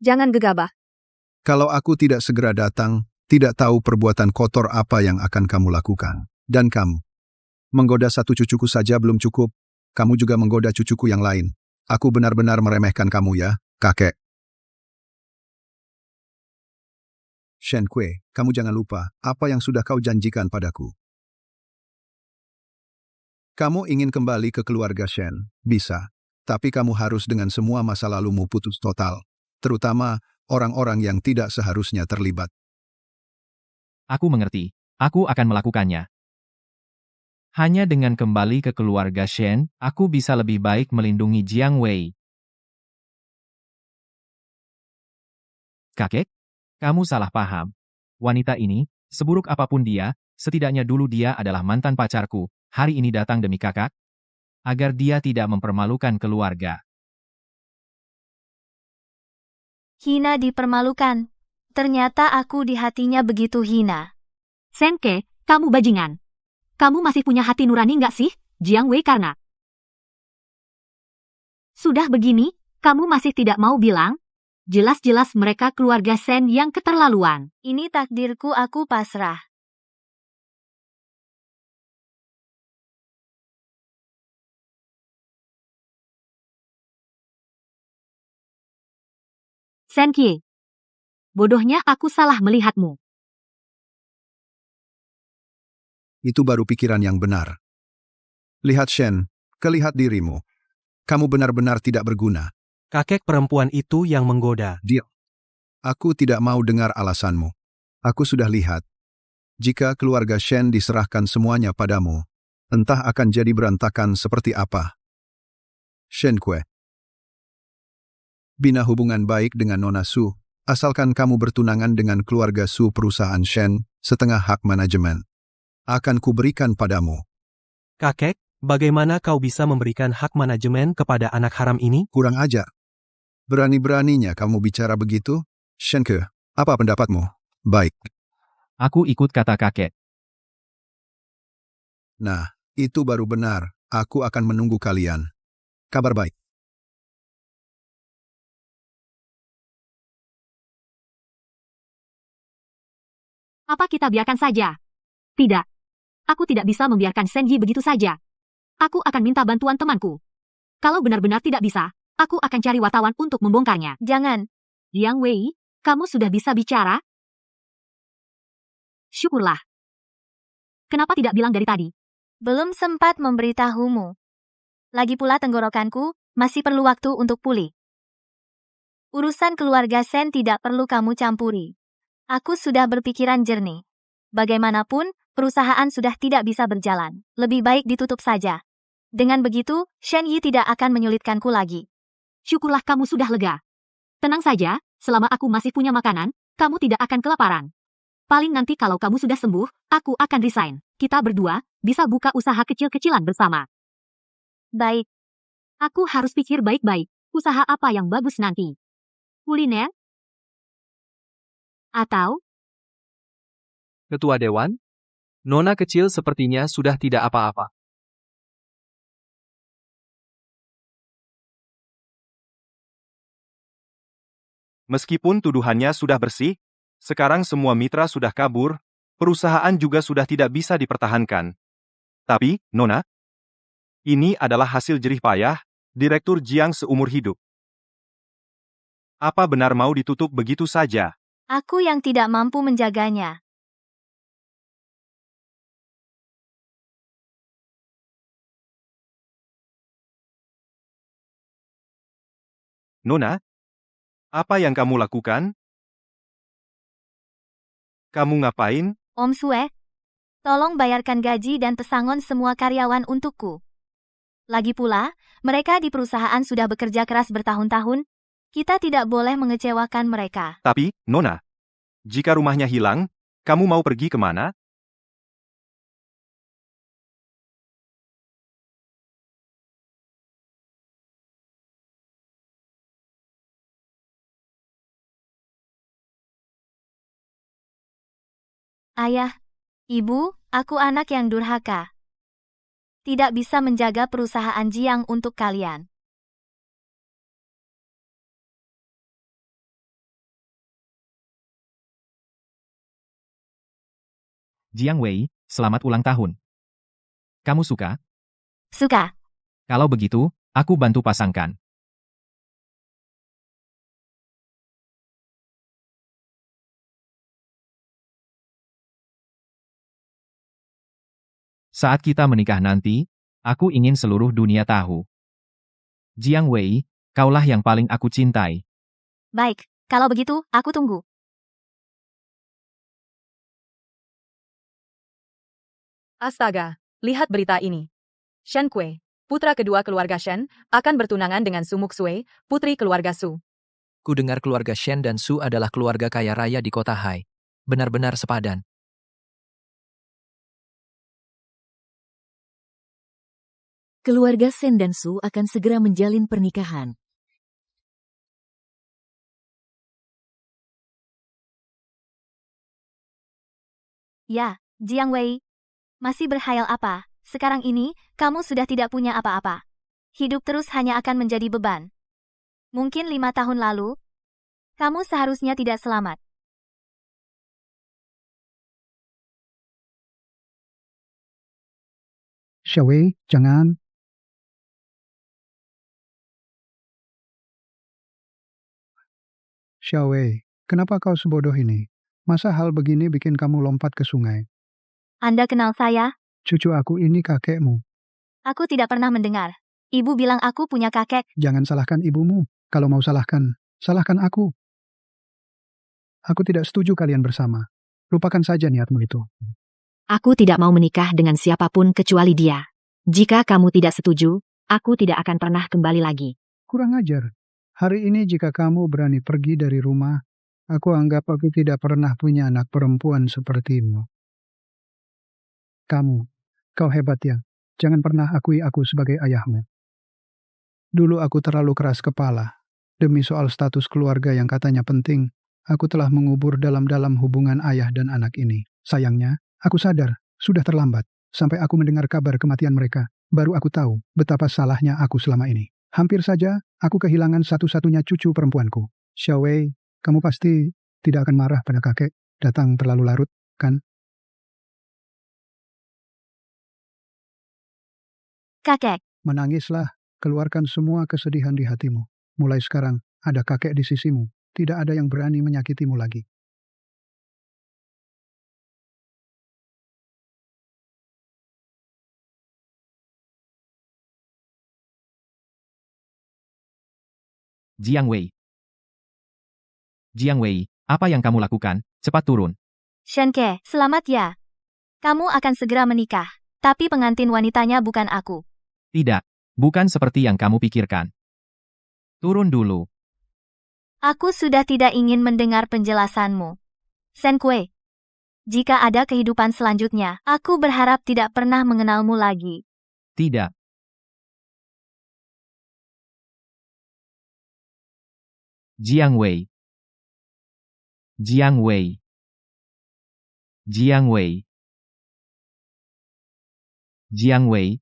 Jangan gegabah. Kalau aku tidak segera datang, tidak tahu perbuatan kotor apa yang akan kamu lakukan. Dan kamu. Menggoda satu cucuku saja belum cukup, kamu juga menggoda cucuku yang lain. Aku benar-benar meremehkan kamu ya, kakek. Shen Kue, kamu jangan lupa apa yang sudah kau janjikan padaku. Kamu ingin kembali ke keluarga Shen, bisa. Tapi kamu harus dengan semua masa lalumu putus total. Terutama orang-orang yang tidak seharusnya terlibat. Aku mengerti. Aku akan melakukannya. Hanya dengan kembali ke keluarga Shen, aku bisa lebih baik melindungi Jiang Wei. Kakek? Kamu salah paham. Wanita ini, seburuk apapun dia, setidaknya dulu dia adalah mantan pacarku, hari ini datang demi kakak, agar dia tidak mempermalukan keluarga. Hina dipermalukan. Ternyata aku di hatinya begitu hina. Senke, kamu bajingan. Kamu masih punya hati nurani nggak sih, Jiang Wei karena? Sudah begini, kamu masih tidak mau bilang? Jelas-jelas mereka keluarga Shen yang keterlaluan. Ini takdirku, aku pasrah. Senkie. Bodohnya aku salah melihatmu. Itu baru pikiran yang benar. Lihat Shen, kelihat dirimu. Kamu benar-benar tidak berguna. Kakek perempuan itu yang menggoda. Deal. Aku tidak mau dengar alasanmu. Aku sudah lihat. Jika keluarga Shen diserahkan semuanya padamu, entah akan jadi berantakan seperti apa. Shen Kue. Bina hubungan baik dengan Nona Su, asalkan kamu bertunangan dengan keluarga Su perusahaan Shen, setengah hak manajemen. Akan kuberikan padamu. Kakek, bagaimana kau bisa memberikan hak manajemen kepada anak haram ini? Kurang ajar. Berani-beraninya kamu bicara begitu? Shenke, apa pendapatmu? Baik. Aku ikut kata kakek. Nah, itu baru benar. Aku akan menunggu kalian. Kabar baik. Apa kita biarkan saja? Tidak. Aku tidak bisa membiarkan Senji begitu saja. Aku akan minta bantuan temanku. Kalau benar-benar tidak bisa, aku akan cari wartawan untuk membongkarnya. Jangan. Jiang Wei, kamu sudah bisa bicara? Syukurlah. Kenapa tidak bilang dari tadi? Belum sempat memberitahumu. Lagi pula tenggorokanku masih perlu waktu untuk pulih. Urusan keluarga Sen tidak perlu kamu campuri. Aku sudah berpikiran jernih. Bagaimanapun, perusahaan sudah tidak bisa berjalan. Lebih baik ditutup saja. Dengan begitu, Shen Yi tidak akan menyulitkanku lagi. Syukurlah kamu sudah lega. Tenang saja, selama aku masih punya makanan, kamu tidak akan kelaparan. Paling nanti kalau kamu sudah sembuh, aku akan resign. Kita berdua bisa buka usaha kecil-kecilan bersama. Baik. Aku harus pikir baik-baik, usaha apa yang bagus nanti. Kuliner? Atau? Ketua Dewan? Nona kecil sepertinya sudah tidak apa-apa. Meskipun tuduhannya sudah bersih, sekarang semua mitra sudah kabur, perusahaan juga sudah tidak bisa dipertahankan. Tapi, Nona, ini adalah hasil jerih payah Direktur Jiang seumur hidup. Apa benar mau ditutup begitu saja? Aku yang tidak mampu menjaganya. Nona, apa yang kamu lakukan? Kamu ngapain? Om Sue, tolong bayarkan gaji dan pesangon semua karyawan untukku. Lagi pula, mereka di perusahaan sudah bekerja keras bertahun-tahun. Kita tidak boleh mengecewakan mereka. Tapi, Nona, jika rumahnya hilang, kamu mau pergi kemana? Ayah, ibu, aku anak yang durhaka. Tidak bisa menjaga perusahaan Jiang untuk kalian. Jiang Wei, selamat ulang tahun. Kamu suka? Suka. Kalau begitu, aku bantu pasangkan. Saat kita menikah nanti, aku ingin seluruh dunia tahu. Jiang Wei, kaulah yang paling aku cintai. Baik, kalau begitu, aku tunggu. Astaga, lihat berita ini. Shen Kue, putra kedua keluarga Shen, akan bertunangan dengan Su Muxue, putri keluarga Su. Ku dengar keluarga Shen dan Su adalah keluarga kaya raya di kota Hai. Benar-benar sepadan. Keluarga Sen dan Su akan segera menjalin pernikahan. Ya, Jiang Wei. Masih berhayal apa? Sekarang ini, kamu sudah tidak punya apa-apa. Hidup terus hanya akan menjadi beban. Mungkin 5 tahun lalu, kamu seharusnya tidak selamat. Xiaowei, jangan. Xiaowei, kenapa kau sebodoh ini? Masa hal begini bikin kamu lompat ke sungai? Anda kenal saya? Cucu aku ini kakekmu. Aku tidak pernah mendengar. Ibu bilang aku punya kakek. Jangan salahkan ibumu. Kalau mau salahkan, salahkan aku. Aku tidak setuju kalian bersama. Lupakan saja niatmu itu. Aku tidak mau menikah dengan siapapun kecuali dia. Jika kamu tidak setuju, aku tidak akan pernah kembali lagi. Kurang ajar. Hari ini jika kamu berani pergi dari rumah, aku anggap aku tidak pernah punya anak perempuan sepertimu. Kau hebat ya. Jangan pernah akui aku sebagai ayahmu. Dulu aku terlalu keras kepala. Demi soal status keluarga yang katanya penting, aku telah mengubur dalam-dalam hubungan ayah dan anak ini. Sayangnya, aku sadar, sudah terlambat. Sampai aku mendengar kabar kematian mereka, baru aku tahu betapa salahnya aku selama ini. Hampir saja, aku kehilangan satu-satunya cucu perempuanku. Xiao Wei, kamu pasti tidak akan marah pada kakek datang terlalu larut, kan? Kakek. Menangislah, keluarkan semua kesedihan di hatimu. Mulai sekarang, ada kakek di sisimu. Tidak ada yang berani menyakitimu lagi. Jiang Wei. Jiang Wei, apa yang kamu lakukan? Cepat turun. Shenke, selamat ya. Kamu akan segera menikah. Tapi pengantin wanitanya bukan aku. Tidak, bukan seperti yang kamu pikirkan. Turun dulu. Aku sudah tidak ingin mendengar penjelasanmu. Shen Kue. Jika ada kehidupan selanjutnya, aku berharap tidak pernah mengenalmu lagi. Tidak. Jiang Wei. Jiang Wei. Jiang Wei. Jiang Wei.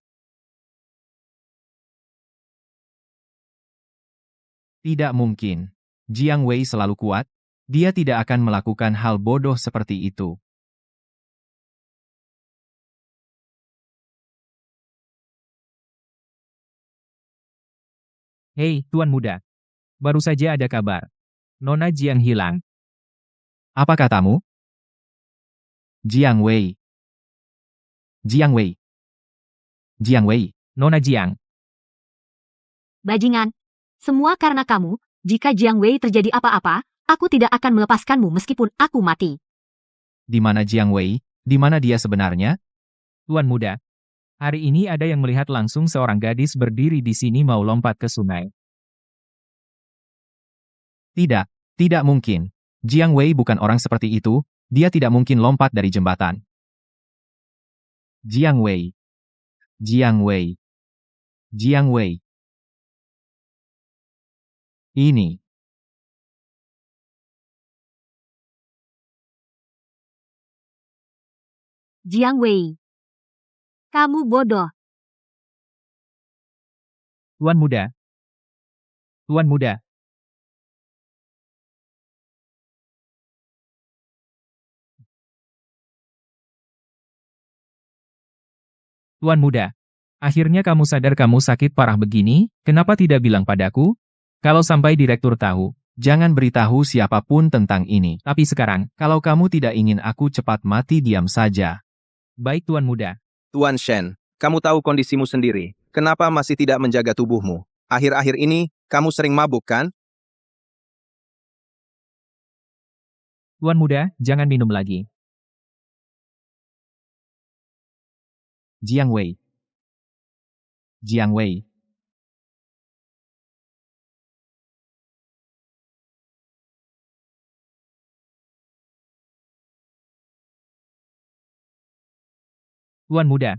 Tidak mungkin. Jiang Wei selalu kuat. Dia tidak akan melakukan hal bodoh seperti itu. Hei, Tuan Muda. Baru saja ada kabar. Nona Jiang hilang. Apa katamu? Jiang Wei. Jiang Wei. Jiang Wei. Nona Jiang. Bajingan. Semua karena kamu. Jika Jiang Wei terjadi apa-apa, aku tidak akan melepaskanmu meskipun aku mati. Di mana Jiang Wei? Di mana dia sebenarnya? Tuan Muda. Hari ini ada yang melihat langsung seorang gadis berdiri di sini mau lompat ke sungai. Tidak, tidak mungkin. Jiang Wei bukan orang seperti itu, dia tidak mungkin lompat dari jembatan. Jiang Wei. Jiang Wei. Jiang Wei. Ini. Jiang Wei. Kamu bodoh. Tuan Muda. Tuan Muda. Tuan Muda. Akhirnya kamu sadar kamu sakit parah begini, kenapa tidak bilang padaku? Kalau sampai direktur tahu, jangan beritahu siapapun tentang ini. Tapi sekarang, kalau kamu tidak ingin aku cepat mati, diam saja. Baik Tuan Muda. Tuan Shen, kamu tahu kondisimu sendiri. Kenapa masih tidak menjaga tubuhmu? Akhir-akhir ini, kamu sering mabuk kan? Tuan Muda, jangan minum lagi. Jiang Wei. Jiang Wei. Tuan Muda.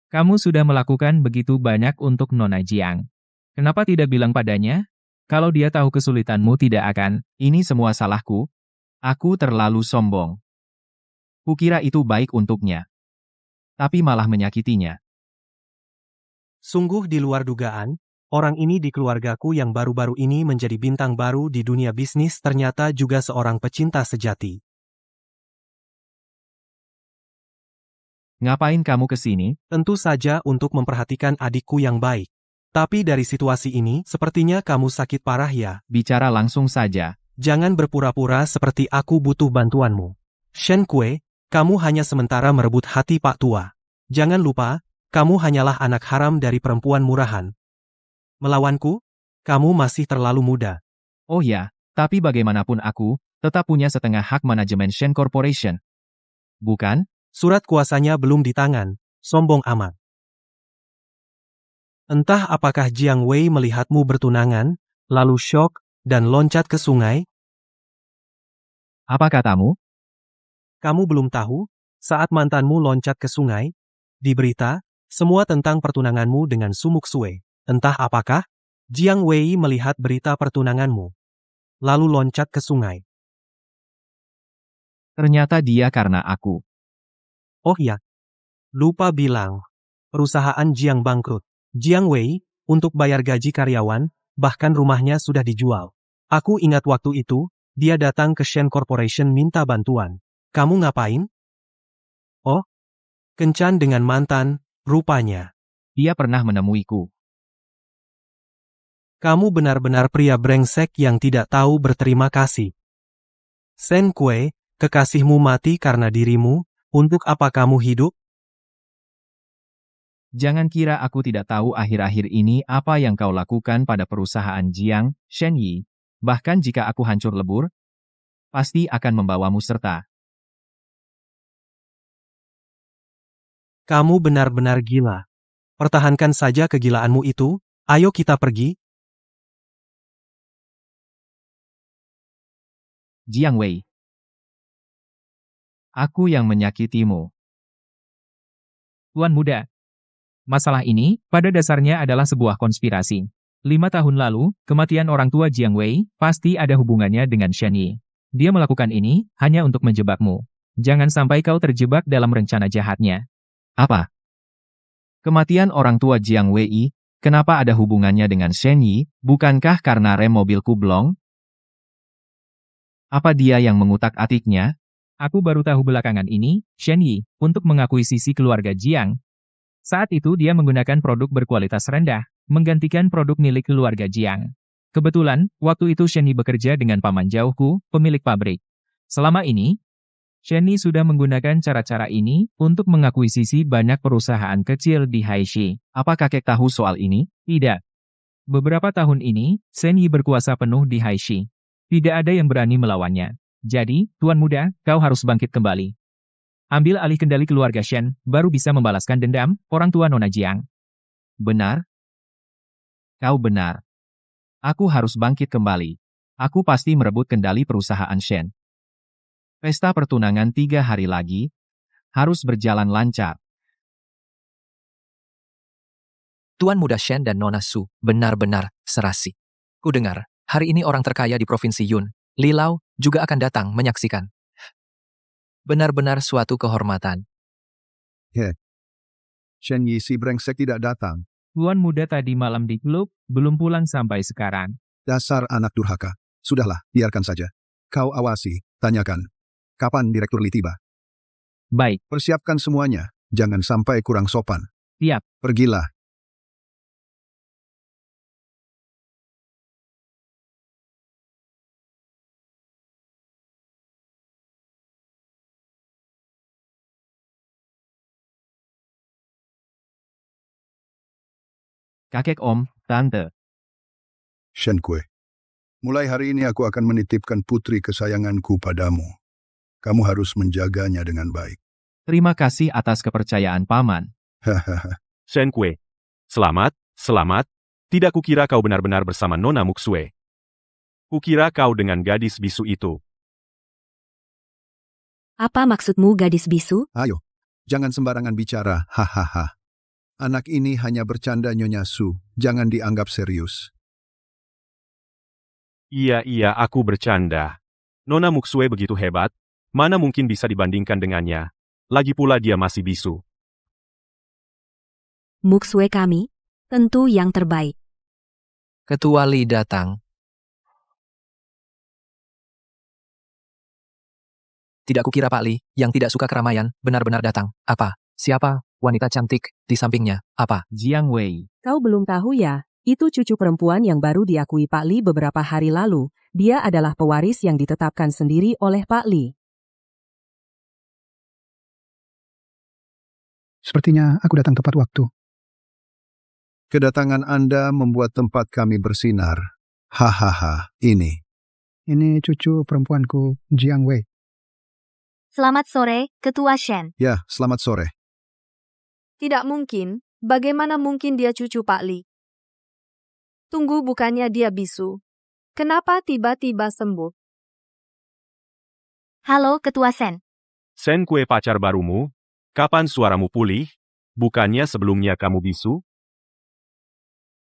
Kamu sudah melakukan begitu banyak untuk Nona Jiang. Kenapa tidak bilang padanya? Kalau dia tahu kesulitanmu tidak akan. Ini semua salahku. Aku terlalu sombong. Kukira itu baik untuknya. Tapi malah menyakitinya. Sungguh di luar dugaan, orang ini di keluargaku yang baru-baru ini menjadi bintang baru di dunia bisnis ternyata juga seorang pecinta sejati. Ngapain kamu ke sini? Tentu saja untuk memperhatikan adikku yang baik. Tapi dari situasi ini, sepertinya kamu sakit parah ya. Bicara langsung saja. Jangan berpura-pura seperti aku butuh bantuanmu. Shen Kue, kamu hanya sementara merebut hati Pak Tua. Jangan lupa, kamu hanyalah anak haram dari perempuan murahan. Melawanku, kamu masih terlalu muda. Oh ya, tapi bagaimanapun aku, tetap punya setengah hak manajemen Shen Corporation. Bukan? Surat kuasanya belum di tangan, sombong amat. Entah apakah Jiang Wei melihatmu bertunangan, lalu syok, dan loncat ke sungai? Apa katamu? Kamu belum tahu? Saat mantanmu loncat ke sungai? Di berita, semua tentang pertunanganmu dengan Su Muxue. Entah apakah, Jiang Wei melihat berita pertunanganmu, lalu loncat ke sungai. Ternyata dia karena aku. Oh ya, lupa bilang. Perusahaan Jiang bangkrut. Jiang Wei, untuk bayar gaji karyawan, bahkan rumahnya sudah dijual. Aku ingat waktu itu, dia datang ke Shen Corporation minta bantuan. Kamu ngapain? Oh, kencan dengan mantan, rupanya. Dia pernah menemuiku. Kamu benar-benar pria brengsek yang tidak tahu berterima kasih. Shen Kue, kekasihmu mati karena dirimu, untuk apa kamu hidup? Jangan kira aku tidak tahu akhir-akhir ini apa yang kau lakukan pada perusahaan Jiang, Shen Yi. Bahkan jika aku hancur lebur, pasti akan membawamu serta. Kamu benar-benar gila. Pertahankan saja kegilaanmu itu, ayo kita pergi. Jiang Wei. Aku yang menyakitimu. Tuan muda. Masalah ini, pada dasarnya adalah sebuah konspirasi. 5 tahun lalu, kematian orang tua Jiang Wei pasti ada hubungannya dengan Shen Yi. Dia melakukan ini hanya untuk menjebakmu. Jangan sampai kau terjebak dalam rencana jahatnya. Apa? Kematian orang tua Jiang Wei, kenapa ada hubungannya dengan Shen Yi? Bukankah karena rem mobilku blong? Apa dia yang mengutak-atiknya? Aku baru tahu belakangan ini, Shen Yi, untuk mengakuisisi keluarga Jiang. Saat itu dia menggunakan produk berkualitas rendah, menggantikan produk milik keluarga Jiang. Kebetulan, waktu itu Shen Yi bekerja dengan paman jauhku, pemilik pabrik. Selama ini, Shen Yi sudah menggunakan cara-cara ini untuk mengakuisisi banyak perusahaan kecil di Haishi. Apa kakek tahu soal ini? Tidak. Beberapa tahun ini, Shen Yi berkuasa penuh di Haishi. Tidak ada yang berani melawannya. Jadi, Tuan Muda, kau harus bangkit kembali. Ambil alih kendali keluarga Shen, baru bisa membalaskan dendam orang tua Nona Jiang. Benar? Kau benar. Aku harus bangkit kembali. Aku pasti merebut kendali perusahaan Shen. Pesta pertunangan 3 hari lagi, harus berjalan lancar. Tuan muda Shen dan Nona Su benar-benar serasi. Ku dengar, hari ini orang terkaya di Provinsi Yun, Li Lao, juga akan datang menyaksikan. Benar-benar suatu kehormatan. Shen Yi si brengsek tidak datang. Tuan muda tadi malam di klub, belum pulang sampai sekarang. Dasar anak durhaka. Sudahlah, biarkan saja. Kau awasi, tanyakan. Kapan Direktur Li tiba? Baik. Persiapkan semuanya, jangan sampai kurang sopan. Siap. Pergilah. Kakek Om, Tante. Shen Kue. Mulai hari ini aku akan menitipkan putri kesayanganku padamu. Kamu harus menjaganya dengan baik. Terima kasih atas kepercayaan Paman. Hahaha. Shen Kue. Selamat, selamat. Tidak kukira kau benar-benar bersama Nona Muxue. Kukira kau dengan gadis bisu itu. Apa maksudmu gadis bisu? Ayo, jangan sembarangan bicara, hahaha. Anak ini hanya bercanda Nyonya Su, jangan dianggap serius. Iya, aku bercanda. Nona Muxue begitu hebat, mana mungkin bisa dibandingkan dengannya. Lagi pula dia masih bisu. Muxue kami, tentu yang terbaik. Ketua Li datang. Tidak kukira Pak Li, yang tidak suka keramaian, benar-benar datang. Apa? Siapa? Wanita cantik di sampingnya. Apa? Jiang Wei. Kau belum tahu ya? Itu cucu perempuan yang baru diakui Pak Li beberapa hari lalu. Dia adalah pewaris yang ditetapkan sendiri oleh Pak Li. Sepertinya aku datang tepat waktu. Kedatangan Anda membuat tempat kami bersinar. Hahaha, ini. Ini cucu perempuanku, Jiang Wei. Selamat sore, Ketua Shen. Ya, selamat sore. Tidak mungkin, bagaimana mungkin dia cucu Pak Li? Tunggu, bukannya dia bisu. Kenapa tiba-tiba sembuh? Halo, Ketua Sen. Sen Kue pacar barumu? Kapan suaramu pulih? Bukannya sebelumnya kamu bisu?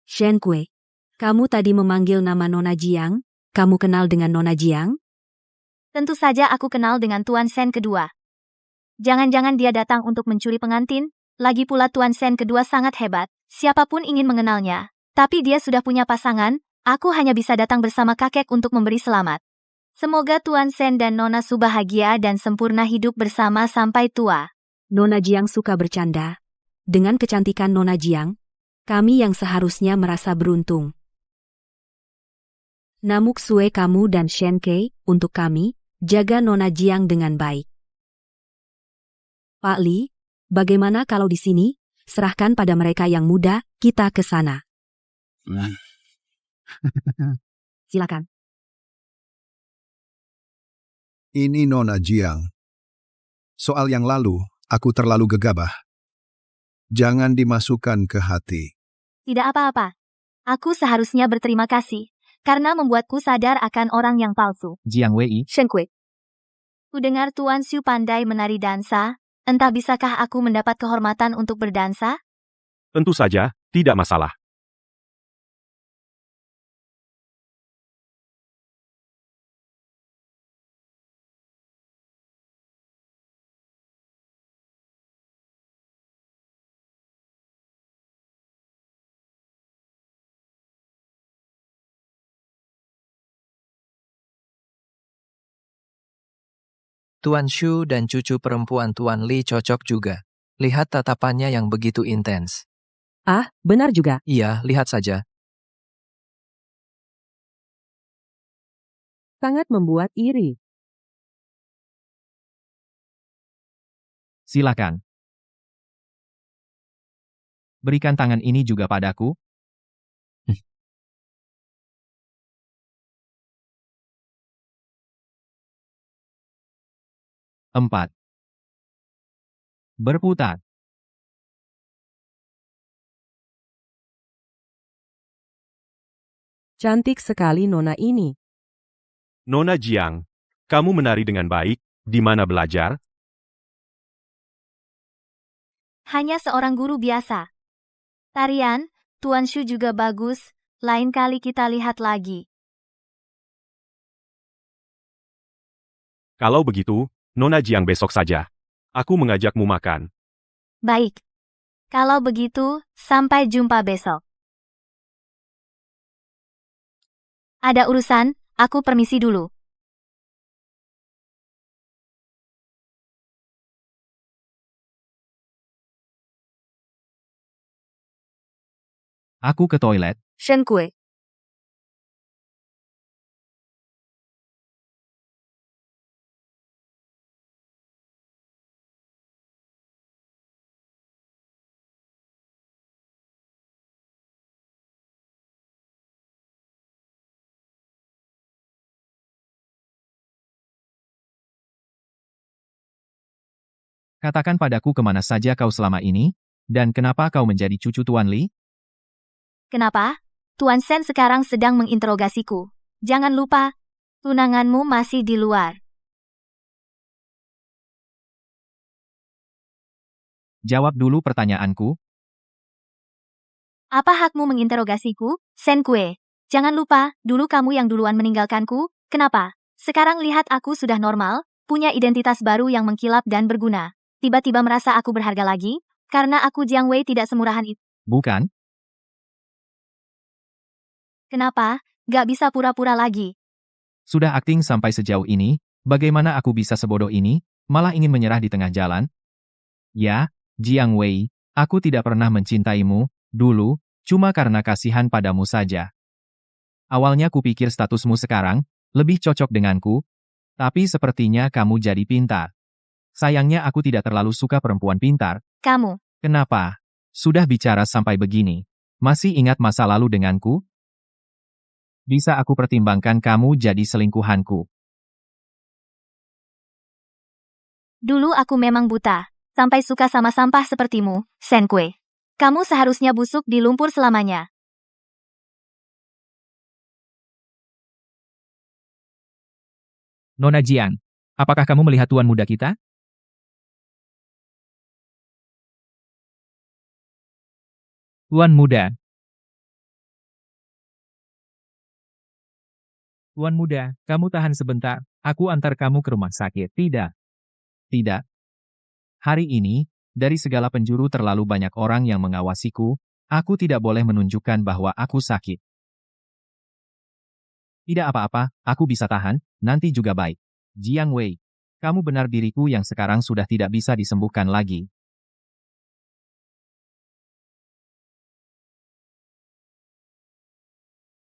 Shen Kue, kamu tadi memanggil nama Nona Jiang? Kamu kenal dengan Nona Jiang? Tentu saja aku kenal dengan Tuan Sen kedua. Jangan-jangan dia datang untuk mencuri pengantin? Lagi pula Tuan Sen kedua sangat hebat, siapapun ingin mengenalnya. Tapi dia sudah punya pasangan, aku hanya bisa datang bersama kakek untuk memberi selamat. Semoga Tuan Sen dan Nona Su bahagia dan sempurna hidup bersama sampai tua. Nona Jiang suka bercanda. Dengan kecantikan Nona Jiang, kami yang seharusnya merasa beruntung. Namuk Sue kamu dan Shen Kei, untuk kami, jaga Nona Jiang dengan baik. Pak Li, bagaimana kalau di sini? Serahkan pada mereka yang muda, kita ke sana. Silakan. Ini Nona Jiang. Soal yang lalu, aku terlalu gegabah. Jangan dimasukkan ke hati. Tidak apa-apa. Aku seharusnya berterima kasih, karena membuatku sadar akan orang yang palsu. Jiang Wei. Shen Kue. Ku dengar Tuan Xu pandai menari dansa, entah bisakah aku mendapat kehormatan untuk berdansa? Tentu saja, tidak masalah. Tuan Shu dan cucu perempuan Tuan Li cocok juga. Lihat tatapannya yang begitu intens. Ah, benar juga. Iya, lihat saja. Sangat membuat iri. Silakan. Berikan tangan ini juga padaku. 4. Berputar. Cantik sekali Nona ini. Nona Jiang, kamu menari dengan baik, di mana belajar? Hanya seorang guru biasa. Tarian, Tuan Shu juga bagus, lain kali kita lihat lagi. Kalau begitu, Nona Jiang besok saja. Aku mengajakmu makan. Baik. Kalau begitu, sampai jumpa besok. Ada urusan, aku permisi dulu. Aku ke toilet. Shen Kue. Katakan padaku kemana saja kau selama ini, dan kenapa kau menjadi cucu Tuan Li? Kenapa? Tuan Sen sekarang sedang menginterogasiku. Jangan lupa, tunanganmu masih di luar. Jawab dulu pertanyaanku. Apa hakmu menginterogasiku, Sen Kue? Jangan lupa, dulu kamu yang duluan meninggalkanku. Kenapa? Sekarang lihat aku sudah normal, punya identitas baru yang mengkilap dan berguna. Tiba-tiba merasa aku berharga lagi, karena aku Jiang Wei tidak semurahan itu. Bukan? Kenapa? Gak bisa pura-pura lagi. Sudah akting sampai sejauh ini, bagaimana aku bisa sebodoh ini, malah ingin menyerah di tengah jalan? Ya, Jiang Wei, aku tidak pernah mencintaimu, dulu, cuma karena kasihan padamu saja. Awalnya kupikir statusmu sekarang, lebih cocok denganku, tapi sepertinya kamu jadi pintar. Sayangnya aku tidak terlalu suka perempuan pintar. Kamu. Kenapa? Sudah bicara sampai begini. Masih ingat masa lalu denganku? Bisa aku pertimbangkan kamu jadi selingkuhanku. Dulu aku memang buta, sampai suka sama sampah sepertimu, Sen Kue. Kamu seharusnya busuk di lumpur selamanya. Nona Jiang, apakah kamu melihat tuan muda kita? Tuan muda. Tuan muda, kamu tahan sebentar. Aku antar kamu ke rumah sakit. Tidak. Tidak. Hari ini, dari segala penjuru terlalu banyak orang yang mengawasiku, aku tidak boleh menunjukkan bahwa aku sakit. Tidak apa-apa, aku bisa tahan, nanti juga baik. Jiang Wei, kamu benar diriku yang sekarang sudah tidak bisa disembuhkan lagi.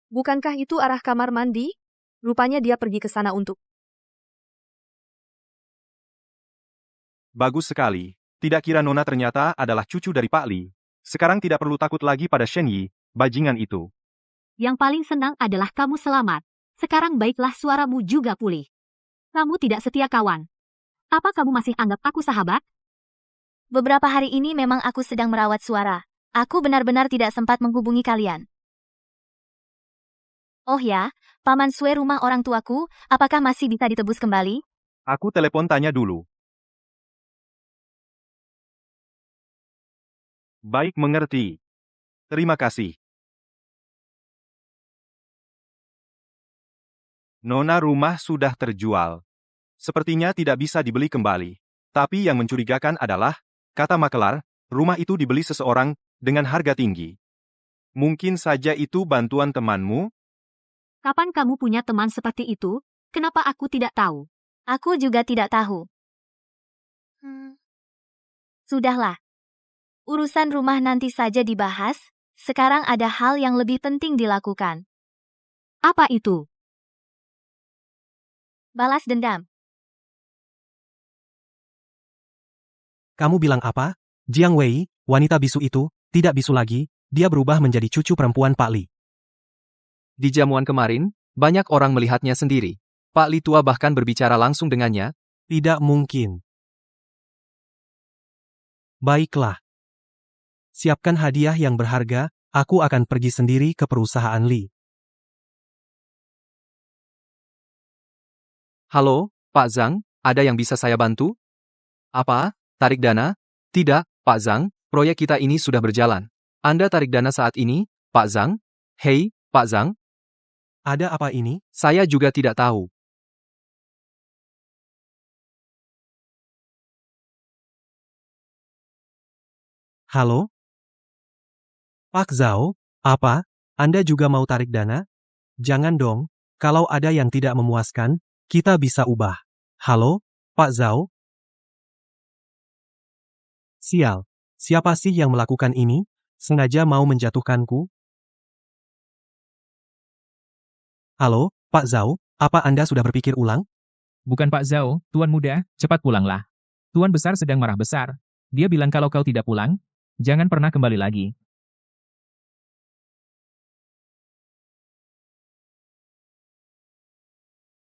Bukankah itu arah kamar mandi? Rupanya dia pergi ke sana untuk... Bagus sekali. Tidak kira Nona ternyata adalah cucu dari Pak Li. Sekarang tidak perlu takut lagi pada Shen Yi, bajingan itu. Yang paling senang adalah kamu selamat. Sekarang baiklah suaramu juga pulih. Kamu tidak setia kawan. Apa kamu masih anggap aku sahabat? Beberapa hari ini memang aku sedang merawat suara. Aku benar-benar tidak sempat menghubungi kalian. Oh ya, Paman Sue rumah orang tuaku, apakah masih bisa ditebus kembali? Aku telepon tanya dulu. Baik mengerti. Terima kasih. Nona rumah sudah terjual. Sepertinya tidak bisa dibeli kembali. Tapi yang mencurigakan adalah, kata makelar, rumah itu dibeli seseorang dengan harga tinggi. Mungkin saja itu bantuan temanmu? Kapan kamu punya teman seperti itu? Kenapa aku tidak tahu? Aku juga tidak tahu. Sudahlah. Urusan rumah nanti saja dibahas, sekarang ada hal yang lebih penting dilakukan. Apa itu? Balas dendam. Kamu bilang apa? Jiang Wei, wanita bisu itu, tidak bisu lagi, dia berubah menjadi cucu perempuan Pak Li. Di jamuan kemarin, banyak orang melihatnya sendiri. Pak Li tua bahkan berbicara langsung dengannya. Tidak mungkin. Baiklah. Siapkan hadiah yang berharga, aku akan pergi sendiri ke perusahaan Li. Halo, Pak Zhang, ada yang bisa saya bantu? Apa? Tarik dana? Tidak, Pak Zhang, proyek kita ini sudah berjalan. Anda tarik dana saat ini, Pak Zhang? Hei, Pak Zhang? Ada apa ini? Saya juga tidak tahu. Halo? Pak Zhao, apa? Anda juga mau tarik dana? Jangan dong, kalau ada yang tidak memuaskan, kita bisa ubah. Halo, Pak Zhao? Sial, siapa sih yang melakukan ini? Sengaja mau menjatuhkanku? Halo, Pak Zhao, apa Anda sudah berpikir ulang? Bukan Pak Zhao, Tuan muda, cepat pulanglah. Tuan besar sedang marah besar. Dia bilang kalau kau tidak pulang, jangan pernah kembali lagi.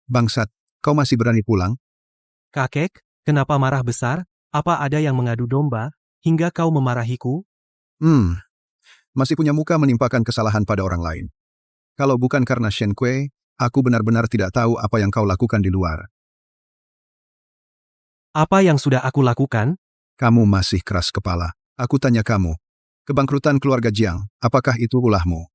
Bangsat, kau masih berani pulang? Kakek, kenapa marah besar? Apa ada yang mengadu domba, hingga kau memarahiku? Masih punya muka menimpakan kesalahan pada orang lain. Kalau bukan karena Shen Kue, aku benar-benar tidak tahu apa yang kau lakukan di luar. Apa yang sudah aku lakukan? Kamu masih keras kepala. Aku tanya kamu, kebangkrutan keluarga Jiang, apakah itu ulahmu?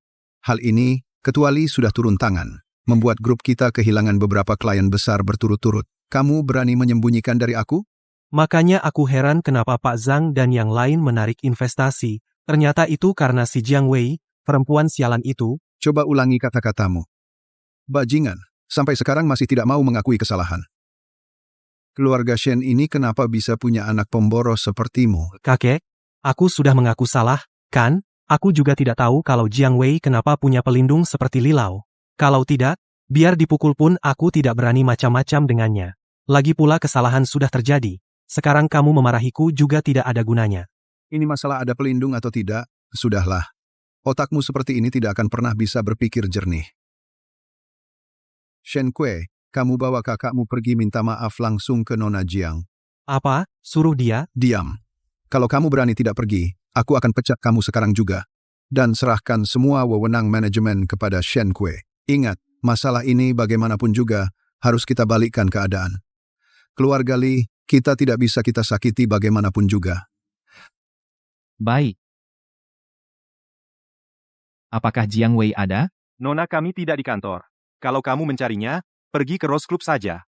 Hal ini, Ketua Li sudah turun tangan, membuat grup kita kehilangan beberapa klien besar berturut-turut. Kamu berani menyembunyikan dari aku? Makanya aku heran kenapa Pak Zhang dan yang lain menarik investasi. Ternyata itu karena si Jiang Wei, perempuan sialan itu. Coba ulangi kata-katamu. Bajingan, sampai sekarang masih tidak mau mengakui kesalahan. Keluarga Shen ini kenapa bisa punya anak pemboros sepertimu? Kakek, aku sudah mengaku salah, kan? Aku juga tidak tahu kalau Jiang Wei kenapa punya pelindung seperti Lilau. Kalau tidak, biar dipukul pun aku tidak berani macam-macam dengannya. Lagi pula kesalahan sudah terjadi. Sekarang kamu memarahiku juga tidak ada gunanya. Ini masalah ada pelindung atau tidak? Sudahlah. Otakmu seperti ini tidak akan pernah bisa berpikir jernih. Shen Kue, kamu bawa kakakmu pergi minta maaf langsung ke Nona Jiang. Apa? Suruh dia? Diam. Kalau kamu berani tidak pergi, aku akan pecat kamu sekarang juga. Dan serahkan semua wewenang manajemen kepada Shen Kue. Ingat, masalah ini bagaimanapun juga harus kita balikkan keadaan. Keluarga Li, kita tidak bisa kita sakiti bagaimanapun juga. Baik. Apakah Jiang Wei ada? Nona kami tidak di kantor. Kalau kamu mencarinya, pergi ke Rose Club saja.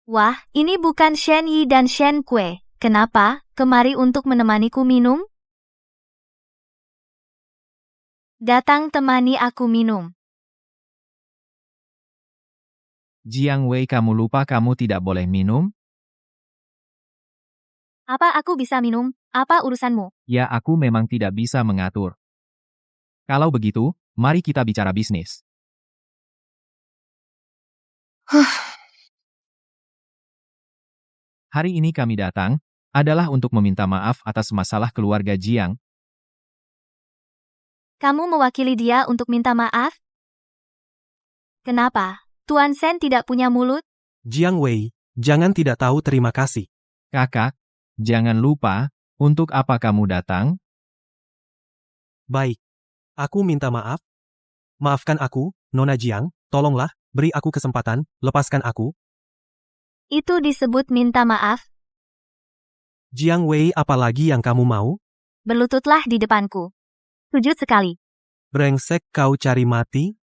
Wah, ini bukan Shen Yi dan Shen Kue. Kenapa kemari untuk menemaniku minum? Datang temani aku minum. Jiang Wei, kamu lupa kamu tidak boleh minum? Apa aku bisa minum? Apa urusanmu? Ya, aku memang tidak bisa mengatur. Kalau begitu, mari kita bicara bisnis. Hari ini kami datang, adalah untuk meminta maaf atas masalah keluarga Jiang. Kamu mewakili dia untuk minta maaf? Kenapa? Tuan Shen tidak punya mulut? Jiang Wei, jangan tidak tahu terima kasih. Kakak, jangan lupa, untuk apa kamu datang? Baik. Aku minta maaf. Maafkan aku, Nona Jiang, tolonglah, beri aku kesempatan, lepaskan aku. Itu disebut minta maaf? Jiang Wei, apa lagi yang kamu mau? Berlututlah di depanku. Sujud sekali. Brengsek, kau cari mati?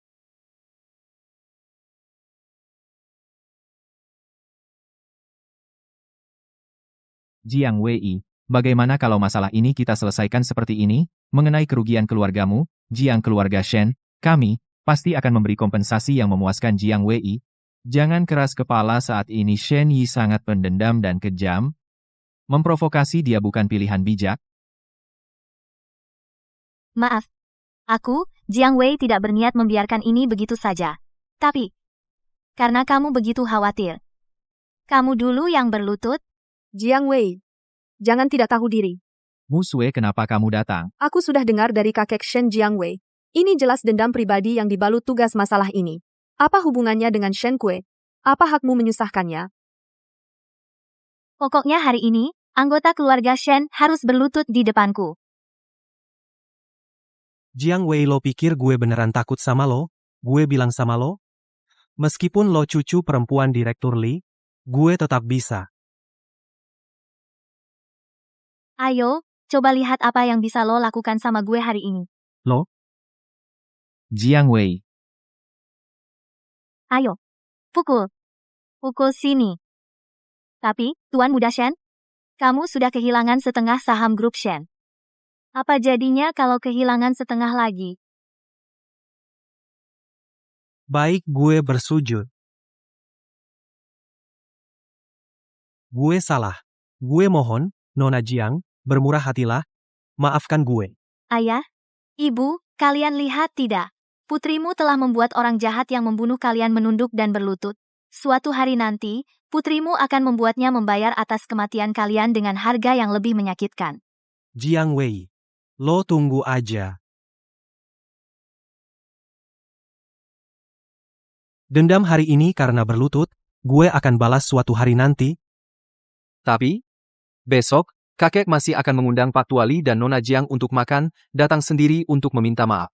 Jiang Wei, bagaimana kalau masalah ini kita selesaikan seperti ini? Mengenai kerugian keluargamu, Jiang keluarga Shen, kami pasti akan memberi kompensasi yang memuaskan Jiang Wei. Jangan keras kepala saat ini. Shen Yi sangat pendendam dan kejam. Memprovokasi dia bukan pilihan bijak. Maaf. Aku, Jiang Wei tidak berniat membiarkan ini begitu saja. Tapi, karena kamu begitu khawatir. Kamu dulu yang berlutut. Jiang Wei, jangan tidak tahu diri. Mu Sui, kenapa kamu datang? Aku sudah dengar dari kakek Shen Jiang Wei. Ini jelas dendam pribadi yang dibalut tugas masalah ini. Apa hubungannya dengan Shen Kue? Apa hakmu menyusahkannya? Pokoknya hari ini, anggota keluarga Shen harus berlutut di depanku. Jiang Wei, lo pikir gue beneran takut sama lo? Gue bilang sama lo? Meskipun lo cucu perempuan Direktur Li, gue tetap bisa. Ayo, coba lihat apa yang bisa lo lakukan sama gue hari ini. Lo? Jiang Wei. Ayo, pukul. Pukul sini. Tapi, Tuan Muda Shen, kamu sudah kehilangan setengah saham grup Shen. Apa jadinya kalau kehilangan setengah lagi? Baik, gue bersujud. Gue salah. Gue mohon, Nona Jiang, bermurah hatilah. Maafkan gue. Ayah, ibu, kalian lihat tidak? Putrimu telah membuat orang jahat yang membunuh kalian menunduk dan berlutut. Suatu hari nanti, putrimu akan membuatnya membayar atas kematian kalian dengan harga yang lebih menyakitkan. Jiang Wei, lo tunggu aja. Dendam hari ini karena berlutut, gue akan balas suatu hari nanti. Tapi, besok, kakek masih akan mengundang Pak Tuali dan Nona Jiang untuk makan, datang sendiri untuk meminta maaf.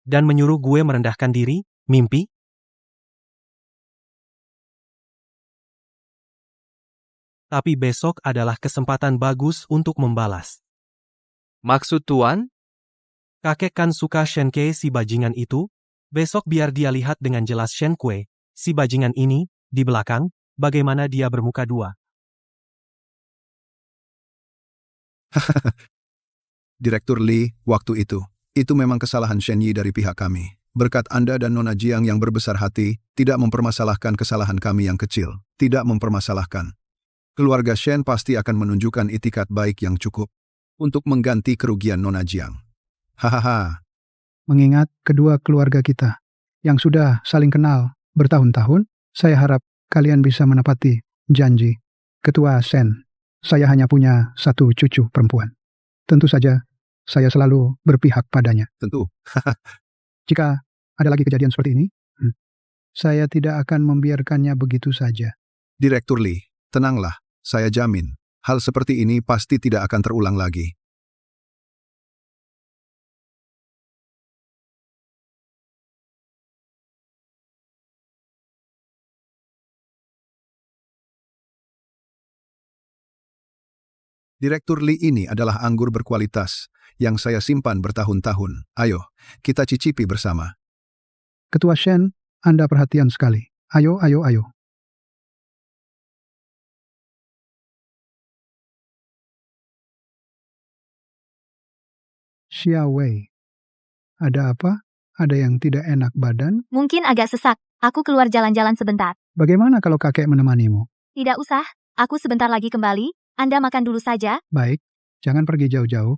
Dan menyuruh gue merendahkan diri, mimpi? Tapi besok adalah kesempatan bagus untuk membalas. Maksud Tuan? Kakek kan suka Shen Kue si bajingan itu? Besok biar dia lihat dengan jelas Shen Kue, si bajingan ini, di belakang, bagaimana dia bermuka dua. Direktur Li, waktu itu memang kesalahan Shen Yi dari pihak kami. Berkat Anda dan Nona Jiang yang berbesar hati, tidak mempermasalahkan kesalahan kami yang kecil. Tidak mempermasalahkan. Keluarga Shen pasti akan menunjukkan itikat baik yang cukup untuk mengganti kerugian Nona Jiang. Hahaha. Mengingat kedua keluarga kita yang sudah saling kenal bertahun-tahun, saya harap kalian bisa menepati janji. Ketua Shen, saya hanya punya satu cucu perempuan. Tentu saja, saya selalu berpihak padanya. Tentu. Jika ada lagi kejadian seperti ini, Saya tidak akan membiarkannya begitu saja. Direktur Lee, tenanglah, saya jamin, hal seperti ini pasti tidak akan terulang lagi. Direktur Lee ini adalah anggur berkualitas yang saya simpan bertahun-tahun. Ayo, kita cicipi bersama. Ketua Shen, Anda perhatian sekali. Ayo, ayo, ayo. Xia Wei. Ada apa? Ada yang tidak enak badan? Mungkin agak sesak. Aku keluar jalan-jalan sebentar. Bagaimana kalau kakek menemanimu? Tidak usah. Aku sebentar lagi kembali. Anda makan dulu saja. Baik, jangan pergi jauh-jauh.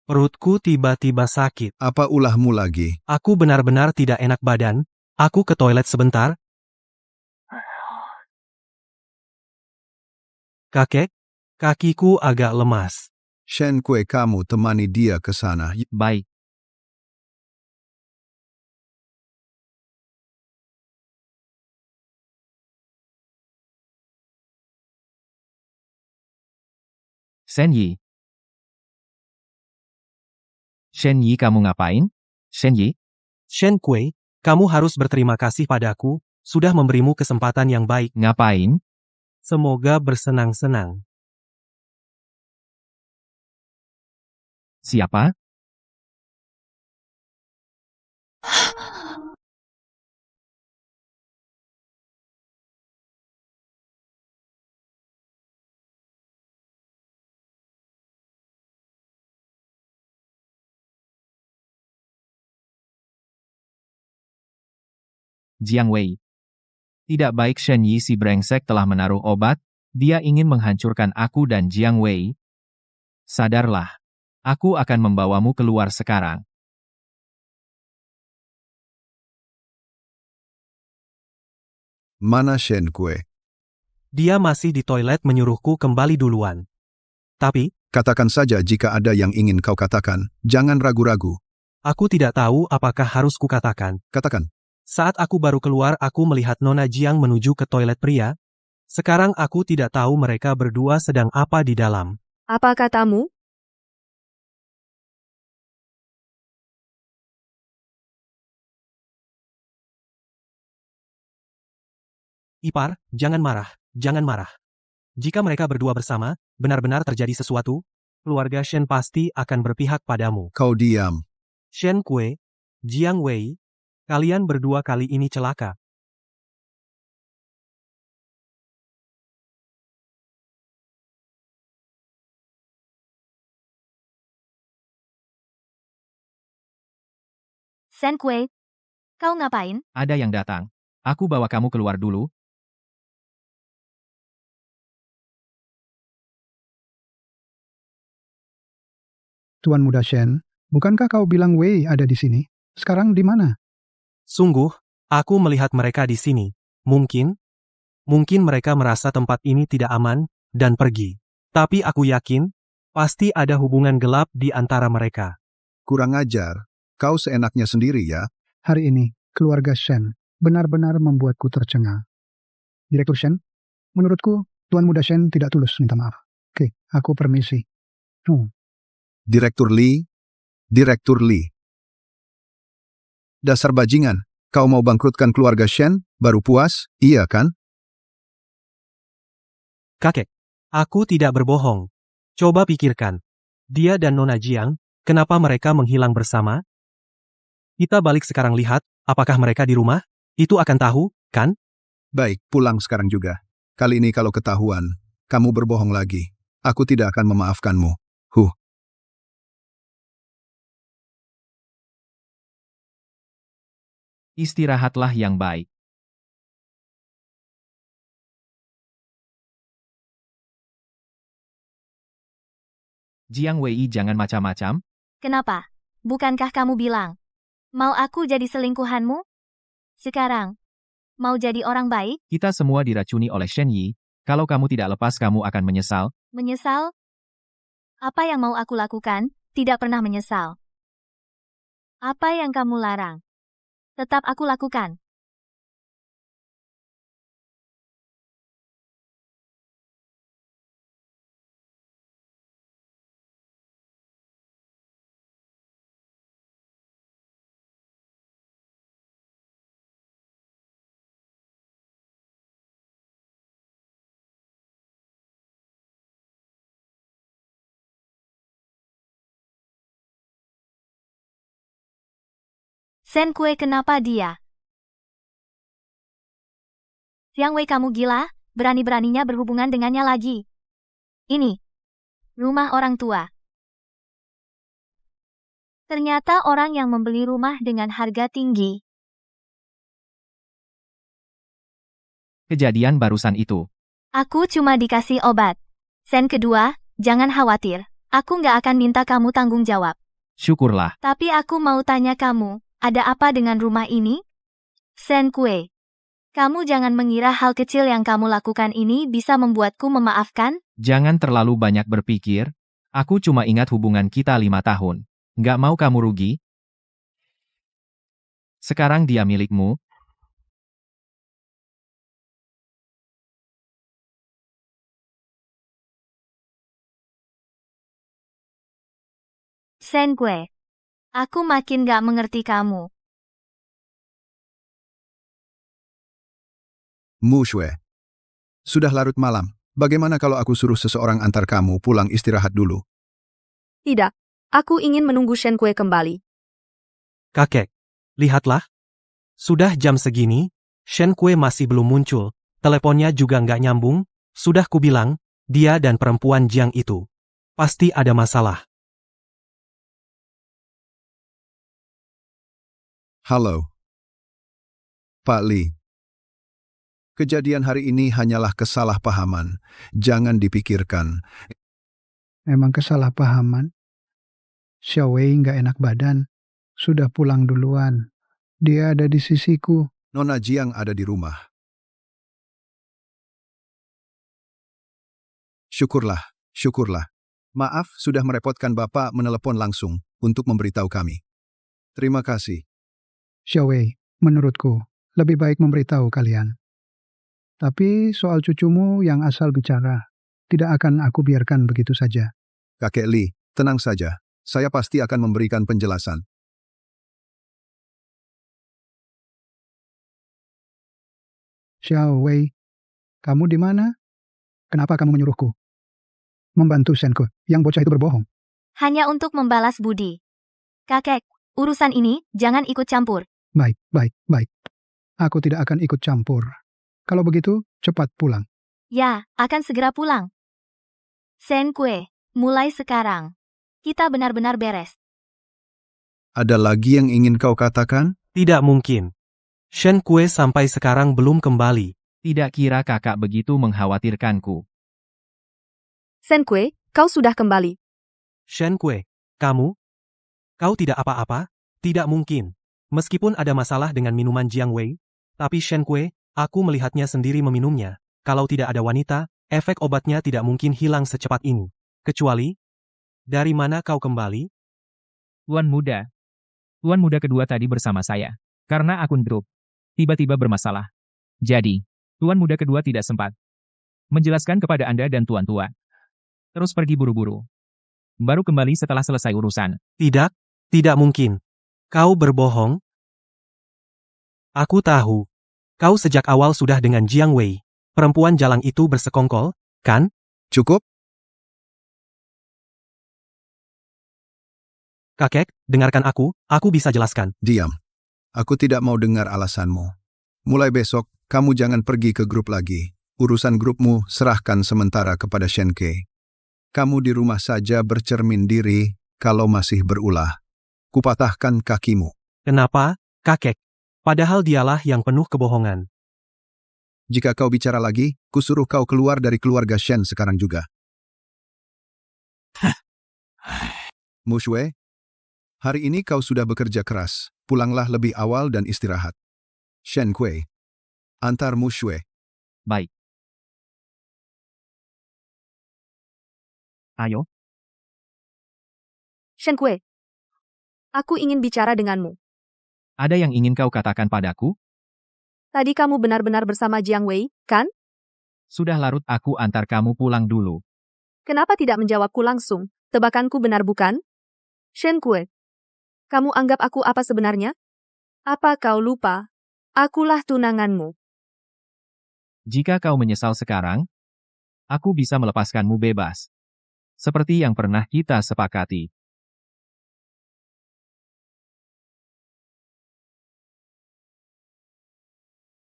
Perutku tiba-tiba sakit. Apa ulahmu lagi? Aku benar-benar tidak enak badan. Aku ke toilet sebentar. Kakek, kakiku agak lemas. Shen Kue, kamu temani dia ke sana. Baik. Shen Yi. Shen Yi, kamu ngapain? Shen Yi? Shen Kue, kamu harus berterima kasih padaku, sudah memberimu kesempatan yang baik. Ngapain? Semoga bersenang-senang. Siapa? Jiang Wei. Tidak baik, Shen Yi si brengsek telah menaruh obat, dia ingin menghancurkan aku dan Jiang Wei. Sadarlah. Aku akan membawamu keluar sekarang. Mana Shen Kue? Dia masih di toilet menyuruhku kembali duluan. Tapi, katakan saja jika ada yang ingin kau katakan, jangan ragu-ragu. Aku tidak tahu apakah harus kukatakan. Katakan. Saat aku baru keluar, aku melihat Nona Jiang menuju ke toilet pria. Sekarang aku tidak tahu mereka berdua sedang apa di dalam. Apa katamu? Ipar, jangan marah, jangan marah. Jika mereka berdua bersama, benar-benar terjadi sesuatu, keluarga Shen pasti akan berpihak padamu. Kau diam. Shen Kue, Jiang Wei, kalian berdua kali ini celaka. Shen Kue, kau ngapain? Ada yang datang. Aku bawa kamu keluar dulu. Tuan Muda Shen, bukankah kau bilang Wei ada di sini? Sekarang di mana? Sungguh, aku melihat mereka di sini. Mungkin mereka merasa tempat ini tidak aman, dan pergi. Tapi aku yakin, pasti ada hubungan gelap di antara mereka. Kurang ajar. Kau seenaknya sendiri ya. Hari ini, keluarga Shen benar-benar membuatku tercengang. Direktur Shen, menurutku, Tuan Muda Shen tidak tulus minta maaf. Oke, aku permisi. Direktur Lee. Dasar bajingan, kau mau bangkrutkan keluarga Shen, baru puas, iya kan? Kakek, aku tidak berbohong. Coba pikirkan. Dia dan Nona Jiang, kenapa mereka menghilang bersama? Kita balik sekarang lihat, apakah mereka di rumah? Itu akan tahu, kan? Baik, pulang sekarang juga. Kali ini kalau ketahuan, kamu berbohong lagi. Aku tidak akan memaafkanmu. Istirahatlah yang baik. Jiang Wei, jangan macam-macam. Kenapa? Bukankah kamu bilang, mau aku jadi selingkuhanmu? Sekarang, mau jadi orang baik? Kita semua diracuni oleh Shen Yi. Kalau kamu tidak lepas kamu akan menyesal. Menyesal? Apa yang mau aku lakukan, tidak pernah menyesal. Apa yang kamu larang, tetap aku lakukan. Shen Kue, kenapa dia? Jiang Wei, kamu gila? Berani-beraninya berhubungan dengannya lagi. Ini rumah orang tua. Ternyata orang yang membeli rumah dengan harga tinggi. Kejadian barusan itu. Aku cuma dikasih obat. Sen kedua, jangan khawatir. Aku nggak akan minta kamu tanggung jawab. Syukurlah. Tapi aku mau tanya kamu, ada apa dengan rumah ini? Sen Kue, kamu jangan mengira hal kecil yang kamu lakukan ini bisa membuatku memaafkan. Jangan terlalu banyak berpikir. Aku cuma ingat hubungan kita 5 tahun. Nggak mau kamu rugi. Sekarang dia milikmu. Sen Kue, aku makin gak mengerti kamu. Mu Shue. Sudah larut malam. Bagaimana kalau aku suruh seseorang antar kamu pulang istirahat dulu? Tidak. Aku ingin menunggu Shen Kue kembali. Kakek, lihatlah. Sudah jam segini, Shen Kue masih belum muncul. Teleponnya juga nggak nyambung. Sudah kubilang, dia dan perempuan Jiang itu. Pasti ada masalah. Halo. Pak Li. Kejadian hari ini hanyalah kesalahpahaman. Jangan dipikirkan. Memang kesalahpahaman. Xiao Wei nggak enak badan. Sudah pulang duluan. Dia ada di sisiku. Nona Jiang ada di rumah. Syukurlah, syukurlah. Maaf sudah merepotkan Bapak menelepon langsung untuk memberitahu kami. Terima kasih. Xiao Wei, menurutku, lebih baik memberitahu kalian. Tapi soal cucumu yang asal bicara, tidak akan aku biarkan begitu saja. Kakek Li, tenang saja. Saya pasti akan memberikan penjelasan. Xiao Wei, kamu di mana? Kenapa kamu menyuruhku? Membantu Senko, yang bocah itu berbohong. Hanya untuk membalas budi. Kakek, urusan ini jangan ikut campur. Baik, baik, baik. Aku tidak akan ikut campur. Kalau begitu, cepat pulang. Ya, akan segera pulang. Sen Kue, mulai sekarang, kita benar-benar beres. Ada lagi yang ingin kau katakan? Tidak mungkin. Shen Kue sampai sekarang belum kembali. Tidak kira kakak begitu mengkhawatirkanku. Sen Kue, kau sudah kembali. Shen Kue, kamu? Kau tidak apa-apa? Tidak mungkin. Meskipun ada masalah dengan minuman Jiang Wei, tapi Shen Kue, aku melihatnya sendiri meminumnya. Kalau tidak ada wanita, efek obatnya tidak mungkin hilang secepat ini. Kecuali, dari mana kau kembali? Tuan muda kedua tadi bersama saya. Karena akun grup tiba-tiba bermasalah. Jadi, tuan muda kedua tidak sempat menjelaskan kepada Anda dan tuan tua. Terus pergi buru-buru. Baru kembali setelah selesai urusan. Tidak, tidak mungkin. Kau berbohong? Aku tahu. Kau sejak awal sudah dengan Jiang Wei. Perempuan jalang itu bersekongkol, kan? Cukup? Kakek, dengarkan aku bisa jelaskan. Diam. Aku tidak mau dengar alasanmu. Mulai besok, kamu jangan pergi ke grup lagi. Urusan grupmu serahkan sementara kepada Shen Kei. Kamu di rumah saja bercermin diri kalau masih berulah. Kupatahkan kakimu. Kenapa, kakek? Padahal dialah yang penuh kebohongan. Jika kau bicara lagi, kusuruh kau keluar dari keluarga Shen sekarang juga. Mu Shue, Hari ini kau sudah bekerja keras. Pulanglah lebih awal dan istirahat. Shen Kui. Antar Mu Shui. Baik. Ayo. Shen Kui. Aku ingin bicara denganmu. Ada yang ingin kau katakan padaku? Tadi kamu benar-benar bersama Jiang Wei, kan? Sudah larut, aku antar kamu pulang dulu. Kenapa tidak menjawabku langsung? Tebakanku benar bukan? Shen Kui. Kamu anggap aku apa sebenarnya? Apa kau lupa? Akulah tunanganmu. Jika kau menyesal sekarang, aku bisa melepaskanmu bebas. Seperti yang pernah kita sepakati.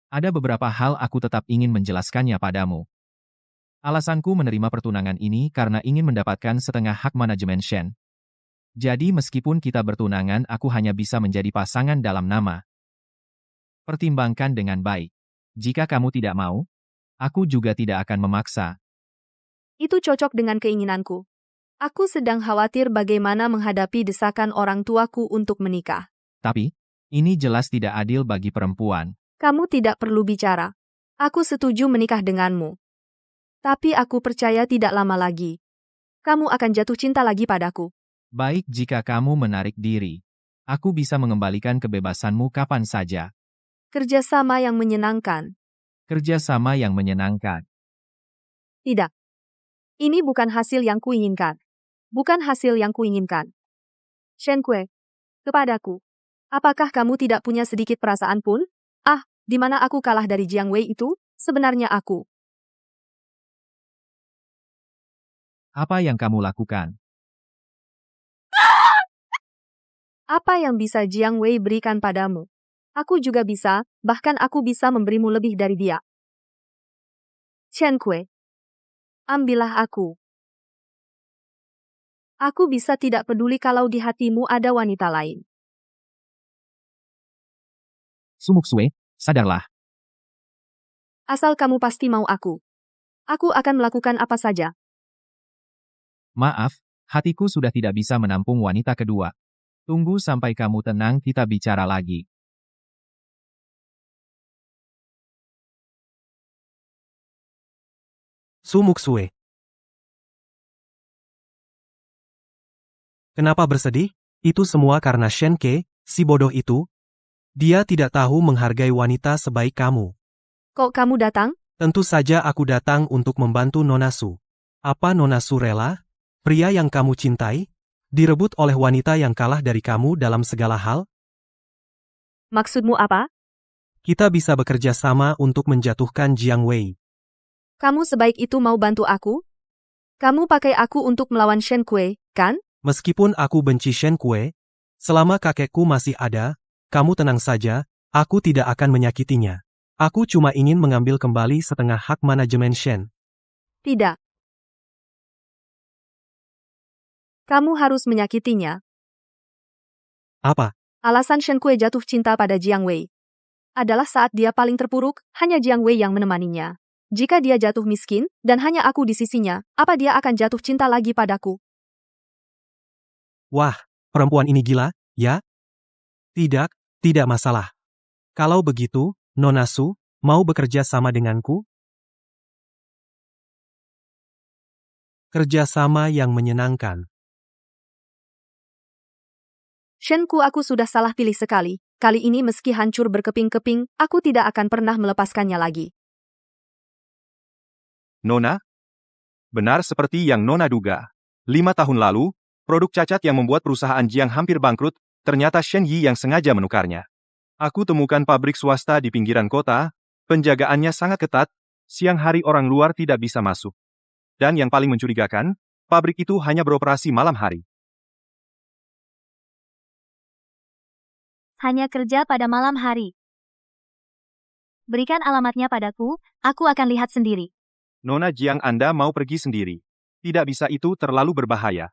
Ada beberapa hal aku tetap ingin menjelaskannya padamu. Alasanku menerima pertunangan ini karena ingin mendapatkan setengah hak manajemen Shen. Jadi meskipun kita bertunangan, aku hanya bisa menjadi pasangan dalam nama. Pertimbangkan dengan baik. Jika kamu tidak mau, aku juga tidak akan memaksa. Itu cocok dengan keinginanku. Aku sedang khawatir bagaimana menghadapi desakan orang tuaku untuk menikah. Tapi, ini jelas tidak adil bagi perempuan. Kamu tidak perlu bicara. Aku setuju menikah denganmu. Tapi aku percaya tidak lama lagi. Kamu akan jatuh cinta lagi padaku. Baik, jika kamu menarik diri, aku bisa mengembalikan kebebasanmu kapan saja. Kerjasama yang menyenangkan. Kerjasama yang menyenangkan. Tidak. Ini bukan hasil yang kuinginkan. Bukan hasil yang kuinginkan. Shen Kui, kepadaku. Apakah kamu tidak punya sedikit perasaan pun? Ah, di mana aku kalah dari Jiang Wei itu? Sebenarnya aku. Apa yang kamu lakukan? Apa yang bisa Jiang Wei berikan padamu? Aku juga bisa, bahkan aku bisa memberimu lebih dari dia. Shen Kui, ambillah aku. Aku bisa tidak peduli kalau di hatimu ada wanita lain. Sumuk Sui, sadarlah. Asal kamu pasti mau aku. Aku akan melakukan apa saja. Maaf, hatiku sudah tidak bisa menampung wanita kedua. Tunggu sampai kamu tenang, kita bicara lagi. Sumuk Sui. Kenapa bersedih? Itu semua karena Shen Ke, si bodoh itu. Dia tidak tahu menghargai wanita sebaik kamu. Kok kamu datang? Tentu saja aku datang untuk membantu Nona Su. Apa Nona Su rela? Pria yang kamu cintai, direbut oleh wanita yang kalah dari kamu dalam segala hal? Maksudmu apa? Kita bisa bekerja sama untuk menjatuhkan Jiang Wei. Kamu sebaik itu mau bantu aku? Kamu pakai aku untuk melawan Shen Kui, kan? Meskipun aku benci Shen Kui, selama kakekku masih ada, kamu tenang saja, aku tidak akan menyakitinya. Aku cuma ingin mengambil kembali setengah hak manajemen Shen. Tidak. Kamu harus menyakitinya. Apa? Alasan Shen Kui jatuh cinta pada Jiang Wei adalah saat dia paling terpuruk, hanya Jiang Wei yang menemaninya. Jika dia jatuh miskin, dan hanya aku di sisinya, apa dia akan jatuh cinta lagi padaku? Wah, perempuan ini gila, ya? Tidak, tidak masalah. Kalau begitu, Nona Su, mau bekerja sama denganku? Kerjasama yang menyenangkan. Shen Ku, aku sudah salah pilih sekali. Kali ini meski hancur berkeping-keping, aku tidak akan pernah melepaskannya lagi. Nona? Benar seperti yang Nona duga. 5 tahun lalu, produk cacat yang membuat perusahaan Jiang hampir bangkrut, ternyata Shen Yi yang sengaja menukarnya. Aku temukan pabrik swasta di pinggiran kota, penjagaannya sangat ketat, siang hari orang luar tidak bisa masuk. Dan yang paling mencurigakan, pabrik itu hanya beroperasi malam hari. Hanya kerja pada malam hari. Berikan alamatnya padaku, aku akan lihat sendiri. Nona Jiang, Anda mau pergi sendiri. Tidak bisa, itu terlalu berbahaya.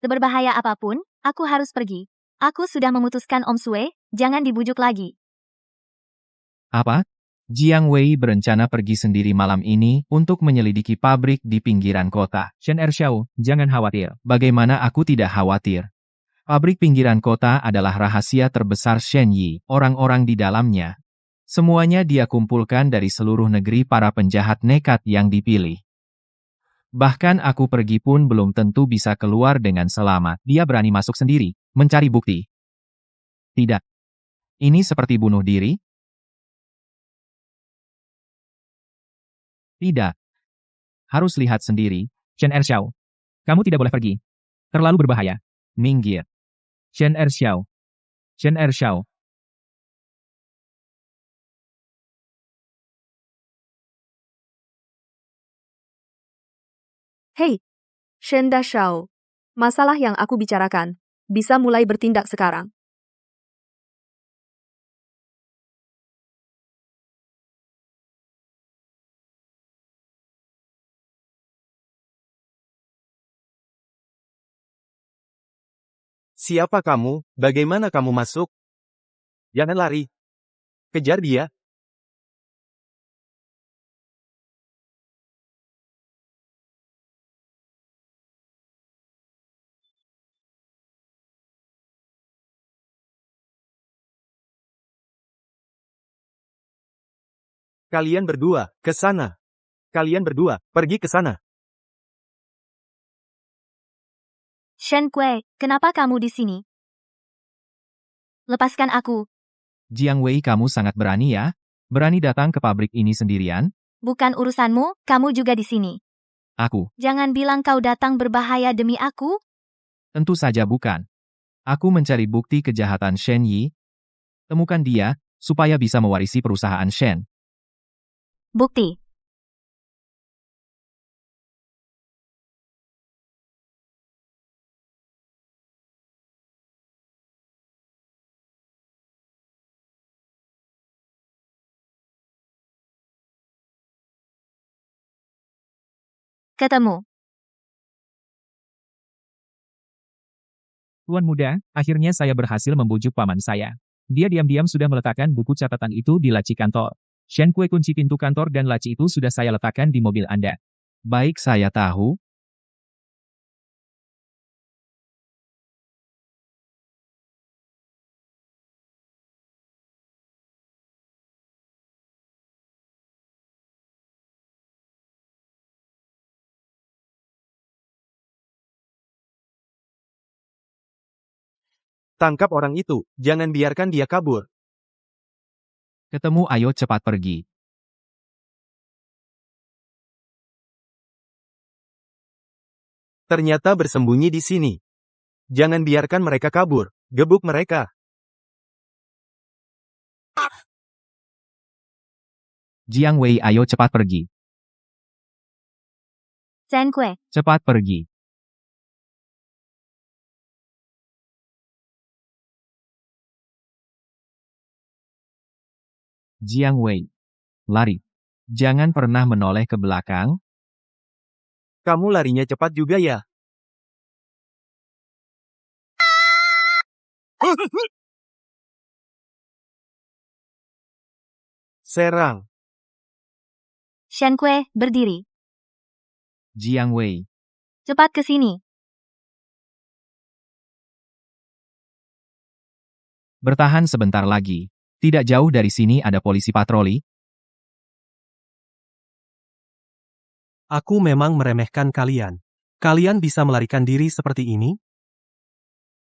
Seberbahaya apapun, aku harus pergi. Aku sudah memutuskan Om Sui, jangan dibujuk lagi. Apa? Jiang Wei berencana pergi sendiri malam ini untuk menyelidiki pabrik di pinggiran kota. Shen Erxiao, jangan khawatir. Bagaimana aku tidak khawatir? Pabrik pinggiran kota adalah rahasia terbesar Shen Yi, orang-orang di dalamnya. Semuanya dia kumpulkan dari seluruh negeri para penjahat nekat yang dipilih. Bahkan aku pergi pun belum tentu bisa keluar dengan selamat. Dia berani masuk sendiri, mencari bukti. Tidak. Ini seperti bunuh diri? Tidak. Harus lihat sendiri. Shen Erxiao. Kamu tidak boleh pergi. Terlalu berbahaya. Minggir. Shen Erxiao. Shen Erxiao. Hei, Shen Dashao. Masalah yang aku bicarakan, bisa mulai bertindak sekarang. Siapa kamu? Bagaimana kamu masuk? Jangan lari. Kejar dia. Kalian berdua, ke sana. Kalian berdua, pergi ke sana. Shen Kue, kenapa kamu di sini? Lepaskan aku. Jiang Wei, kamu sangat berani ya? Berani datang ke pabrik ini sendirian? Bukan urusanmu, kamu juga di sini. Aku. Jangan bilang kau datang berbahaya demi aku. Tentu saja bukan. Aku mencari bukti kejahatan Shen Yi. Temukan dia, supaya bisa mewarisi perusahaan Shen. Bukti. Ketemu. Tuan muda, akhirnya saya berhasil membujuk paman saya. Dia diam-diam sudah meletakkan buku catatan itu di laci kantor. Shen Kue, kunci pintu kantor dan laci itu sudah saya letakkan di mobil Anda. Baik, saya tahu. Tangkap orang itu, jangan biarkan dia kabur. Ketemu, ayo cepat pergi. Ternyata bersembunyi di sini. Jangan biarkan mereka kabur, gebuk mereka. Jiang Wei, ayo cepat pergi. Shen Kue. Cepat pergi. Jiang Wei. Lari. Jangan pernah menoleh ke belakang. Kamu larinya cepat juga ya? Serang. Shen Kue, berdiri. Jiang Wei. Cepat ke sini. Bertahan sebentar lagi. Tidak jauh dari sini ada polisi patroli. Aku memang meremehkan kalian. Kalian bisa melarikan diri seperti ini?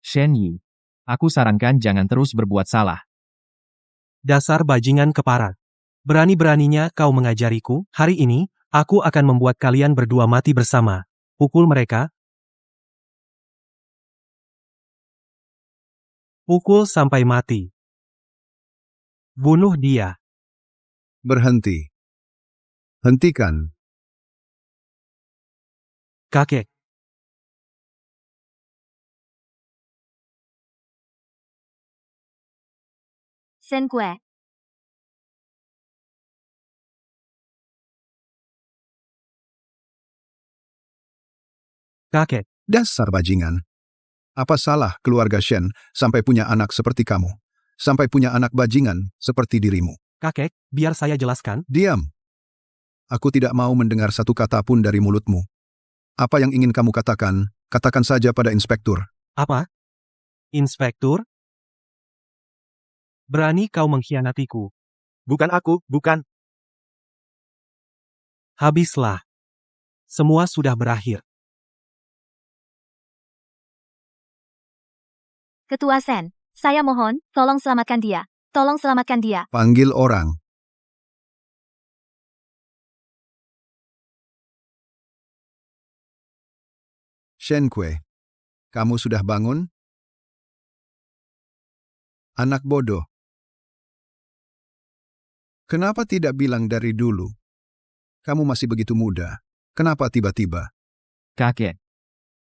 Shen Yi. Aku sarankan jangan terus berbuat salah. Dasar bajingan keparat. Berani-beraninya kau mengajariku, hari ini, aku akan membuat kalian berdua mati bersama. Pukul mereka. Pukul sampai mati. Bunuh dia. Berhenti. Hentikan. Kakek. Shen Kue. Kakek. Dasar bajingan. Apa salah keluarga Shen sampai punya anak seperti kamu? Sampai punya anak bajingan seperti dirimu. Kakek, biar saya jelaskan. Diam. Aku tidak mau mendengar satu kata pun dari mulutmu. Apa yang ingin kamu katakan, katakan saja pada inspektur. Apa? Inspektur? Berani kau mengkhianatiku. Bukan aku, bukan. Habislah. Semua sudah berakhir. Ketua Sen, saya mohon, tolong selamatkan dia. Tolong selamatkan dia. Panggil orang. Shen Kue, kamu sudah bangun? Anak bodoh. Kenapa tidak bilang dari dulu? Kamu masih begitu muda. Kenapa tiba-tiba? Kakek.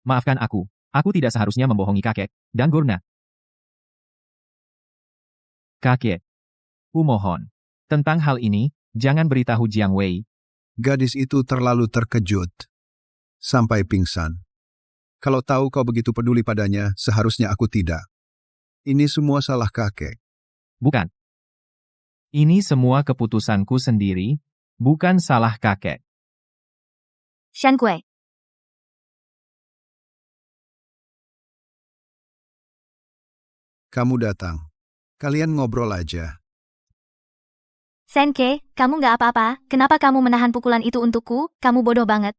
Maafkan aku. Aku tidak seharusnya membohongi kakek dan Gurna. Kakek. Kumohon. Tentang hal ini, jangan beritahu Jiang Wei. Gadis itu terlalu terkejut. Sampai pingsan. Kalau tahu kau begitu peduli padanya, seharusnya aku tidak. Ini semua salah kakek. Bukan. Ini semua keputusanku sendiri, bukan salah kakek. Shen Kue. Kamu datang. Kalian ngobrol aja. Senke, kamu nggak apa-apa, kenapa kamu menahan pukulan itu untukku? Kamu bodoh banget.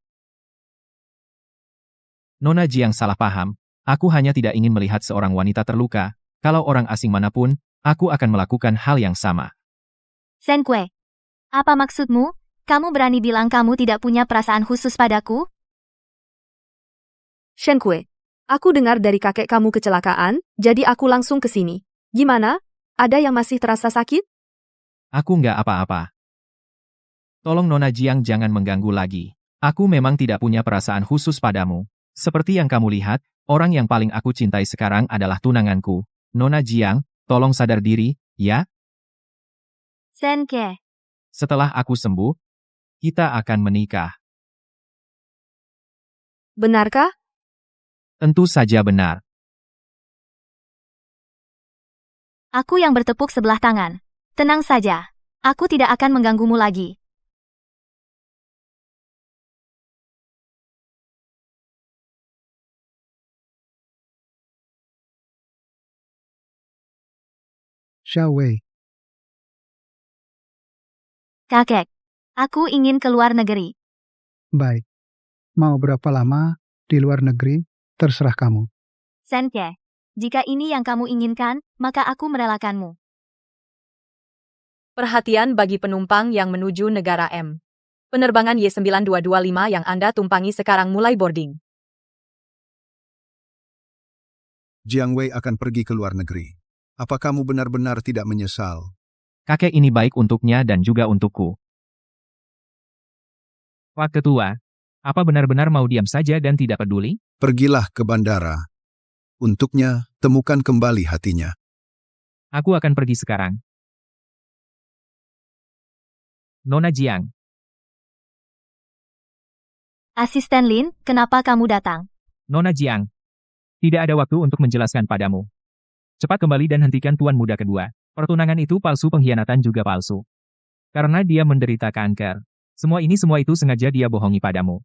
Nona Jiang salah paham. Aku hanya tidak ingin melihat seorang wanita terluka. Kalau orang asing manapun, aku akan melakukan hal yang sama. Sen Kue. Apa maksudmu? Kamu berani bilang kamu tidak punya perasaan khusus padaku? Shen Kue, aku dengar dari kakek kamu kecelakaan, jadi aku langsung ke sini. Gimana? Ada yang masih terasa sakit? Aku nggak apa-apa. Tolong Nona Jiang jangan mengganggu lagi. Aku memang tidak punya perasaan khusus padamu. Seperti yang kamu lihat, orang yang paling aku cintai sekarang adalah tunanganku. Nona Jiang, tolong sadar diri, ya? Senke. Setelah aku sembuh, kita akan menikah. Benarkah? Tentu saja benar. Aku yang bertepuk sebelah tangan. Tenang saja. Aku tidak akan mengganggumu lagi. Xiao Wei, Kakek. Aku ingin keluar negeri. baik. Mau berapa lama di luar negeri? Terserah kamu. Senke. Jika ini yang kamu inginkan, maka aku merelakanmu. Perhatian bagi penumpang yang menuju negara M. Penerbangan Y9225 yang Anda tumpangi sekarang mulai boarding. Jiang Wei akan pergi ke luar negeri. Apa kamu benar-benar tidak menyesal? Kakek ini baik untuknya dan juga untukku. Pak Ketua, apa benar-benar mau diam saja dan tidak peduli? Pergilah ke bandara. Untuknya, temukan kembali hatinya. Aku akan pergi sekarang. Nona Jiang. Asisten Lin, kenapa kamu datang? Nona Jiang. Tidak ada waktu untuk menjelaskan padamu. Cepat kembali dan hentikan tuan muda kedua. Pertunangan itu palsu, pengkhianatan juga palsu. Karena dia menderita kanker. Semua itu sengaja dia bohongi padamu.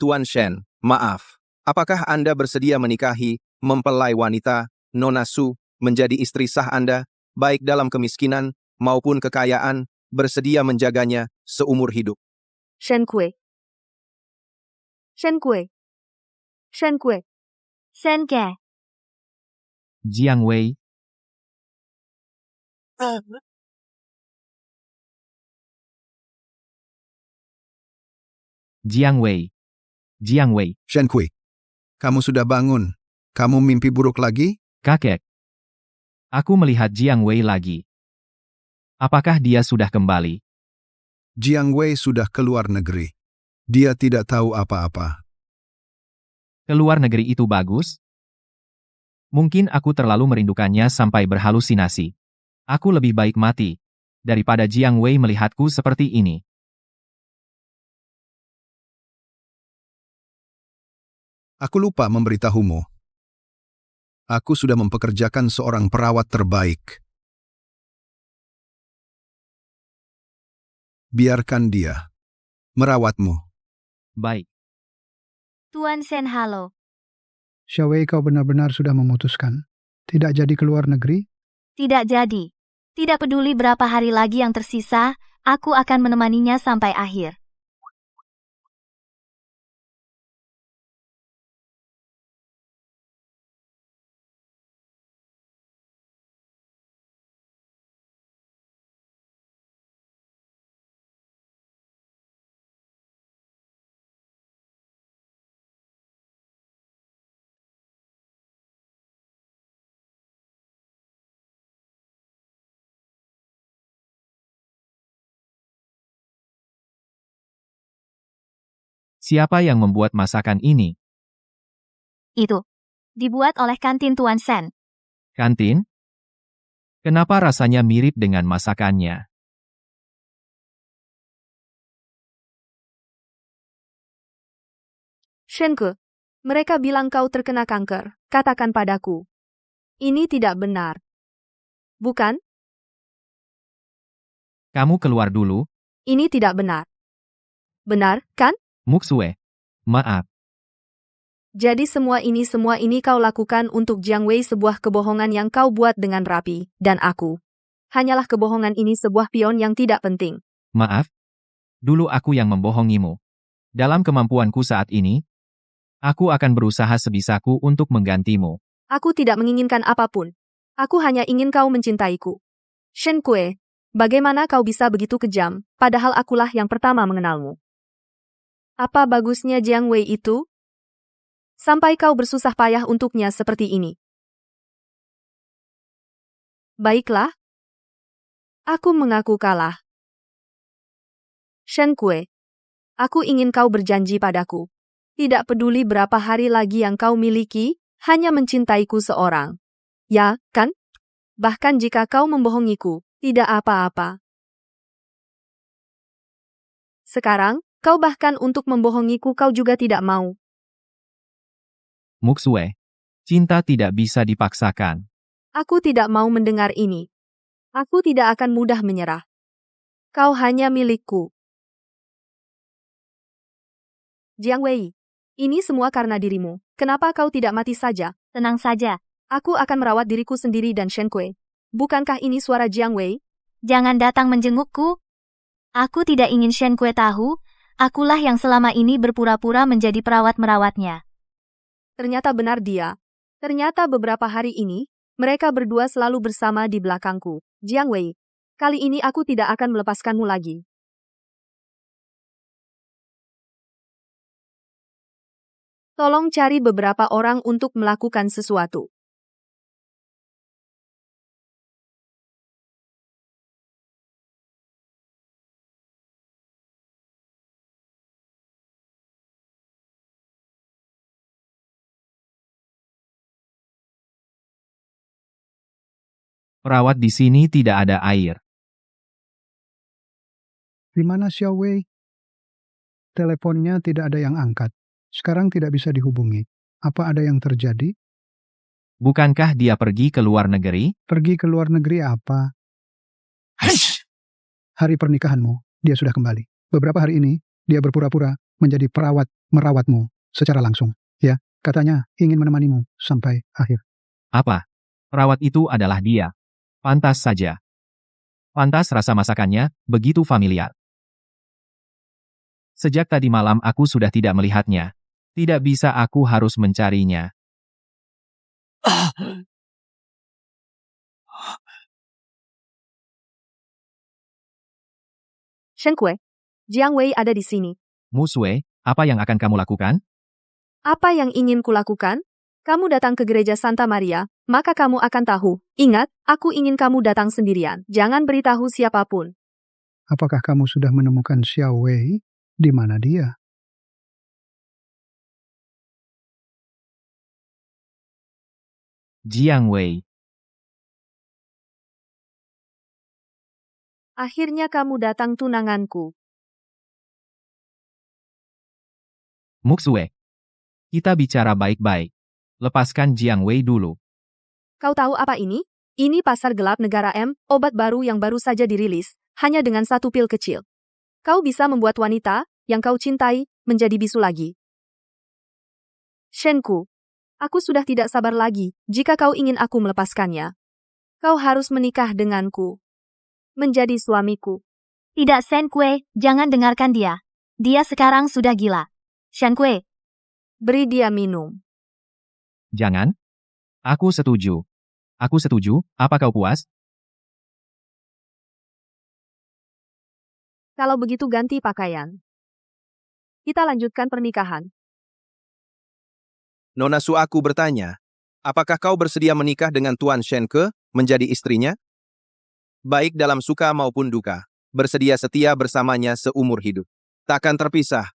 Tuan Shen, maaf. Apakah Anda bersedia menikahi, mempelai wanita, Nona Su, menjadi istri sah Anda, baik dalam kemiskinan maupun kekayaan, bersedia menjaganya seumur hidup? Shen Kue. Shen Kue. Shen Kue. Senke. Jiang Wei. Jiang Wei. Jiang Wei. Shen Kue, kamu sudah bangun. Kamu mimpi buruk lagi? Kakek. Aku melihat Jiang Wei lagi. Apakah dia sudah kembali? Jiang Wei sudah keluar negeri. Dia tidak tahu apa-apa. Keluar negeri itu bagus? Mungkin aku terlalu merindukannya sampai berhalusinasi. Aku lebih baik mati daripada Jiang Wei melihatku seperti ini. Aku lupa memberitahumu. Aku sudah mempekerjakan seorang perawat terbaik. Biarkan dia merawatmu. Baik. Tuan Shen halo. Xiaowei, kau benar-benar sudah memutuskan. Tidak jadi keluar negeri? Tidak jadi. Tidak peduli berapa hari lagi yang tersisa, aku akan menemaninya sampai akhir. Siapa yang membuat masakan ini? Itu. Dibuat oleh kantin Tuan Shen. Kantin? Kenapa rasanya mirip dengan masakannya? Shenke, mereka bilang kau terkena kanker. Katakan padaku. Ini tidak benar. Bukan? Kamu keluar dulu, Ini tidak benar. Benar, kan? Muxue. Maaf. Jadi semua ini kau lakukan untuk Jiang Wei, sebuah kebohongan yang kau buat dengan rapi, dan aku. Hanyalah kebohongan ini sebuah pion yang tidak penting. Maaf. Dulu aku yang membohongimu. Dalam kemampuanku saat ini, aku akan berusaha sebisaku untuk menggantimu. Aku tidak menginginkan apapun. Aku hanya ingin kau mencintaiku. Shen Kue, bagaimana kau bisa begitu kejam, padahal akulah yang pertama mengenalmu? Apa bagusnya Jiang Wei itu? Sampai kau bersusah payah untuknya seperti ini. Baiklah. Aku mengaku kalah. Shen Kue, aku ingin kau berjanji padaku. Tidak peduli berapa hari lagi yang kau miliki, hanya mencintaiku seorang. Ya, kan? Bahkan jika kau membohongiku, tidak apa-apa. Sekarang, kau bahkan untuk membohongiku kau juga tidak mau. Muxue. Cinta tidak bisa dipaksakan. Aku tidak mau mendengar ini. Aku tidak akan mudah menyerah. Kau hanya milikku. Jiang Wei, ini semua karena dirimu. Kenapa kau tidak mati saja? Tenang saja. Aku akan merawat diriku sendiri dan Shen Kue. Bukankah ini suara Jiang Wei? Jangan datang menjengukku. Aku tidak ingin Shen Kue tahu, akulah yang selama ini berpura-pura menjadi perawat-merawatnya. Ternyata benar dia. Ternyata beberapa hari ini, mereka berdua selalu bersama di belakangku. Jiang Wei, kali ini aku tidak akan melepaskanmu lagi. Tolong cari beberapa orang untuk melakukan sesuatu. Perawat di sini tidak ada air. Di mana Xiaowei? Teleponnya tidak ada yang angkat. Sekarang tidak bisa dihubungi. Apa ada yang terjadi? Bukankah dia pergi ke luar negeri? Pergi ke luar negeri apa? Hari pernikahanmu, dia sudah kembali. Beberapa hari ini, dia berpura-pura menjadi perawat merawatmu secara langsung. Ya, katanya ingin menemanimu sampai akhir. Apa? Perawat itu adalah dia. Pantas saja. Pantas rasa masakannya begitu familiar. Sejak tadi malam aku sudah tidak melihatnya. Tidak bisa, aku harus mencarinya. Shen Kue, Jiang Wei ada di sini. Musue, apa yang akan kamu lakukan? Apa yang ingin kulakukan? Kamu datang ke gereja Santa Maria, maka kamu akan tahu. Ingat, aku ingin kamu datang sendirian. Jangan beritahu siapapun. Apakah kamu sudah menemukan Xiaowei? Di mana dia? Jiang Wei. Akhirnya kamu datang, tunanganku. Muxue. Kita bicara baik-baik. Lepaskan Jiang Wei dulu. Kau tahu apa ini? Ini pasar gelap negara M, obat baru yang baru saja dirilis, hanya dengan 1 pil kecil. Kau bisa membuat wanita yang kau cintai, menjadi bisu lagi. Shenku, aku sudah tidak sabar lagi, jika kau ingin aku melepaskannya. Kau harus menikah denganku. Menjadi suamiku. Tidak, Shen Kue, jangan dengarkan dia. Dia sekarang sudah gila. Shen Kue, Beri dia minum. Jangan. Aku setuju. Aku setuju, apa kau puas? Kalau begitu ganti pakaian. Kita lanjutkan pernikahan. Nona Su, aku bertanya, apakah kau bersedia menikah dengan Tuan Shen Ke, menjadi istrinya? Baik dalam suka maupun duka, bersedia setia bersamanya seumur hidup. Takkan terpisah.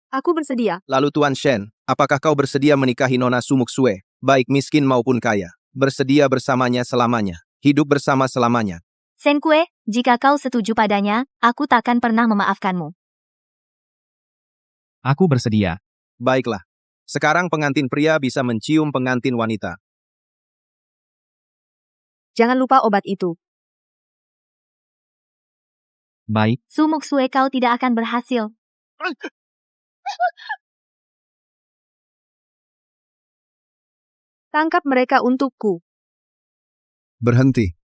Aku bersedia. Lalu Tuan Shen, apakah kau bersedia menikahi Nona Su Muksue, baik miskin maupun kaya, bersedia bersamanya selamanya, hidup bersama selamanya? Shen Kue, jika kau setuju padanya, aku takkan pernah memaafkanmu. Aku bersedia. Baiklah. Sekarang pengantin pria bisa mencium pengantin wanita. Jangan lupa obat itu. Baik. Su Muksue, kau tidak akan berhasil. Tangkap mereka untukku. Berhenti.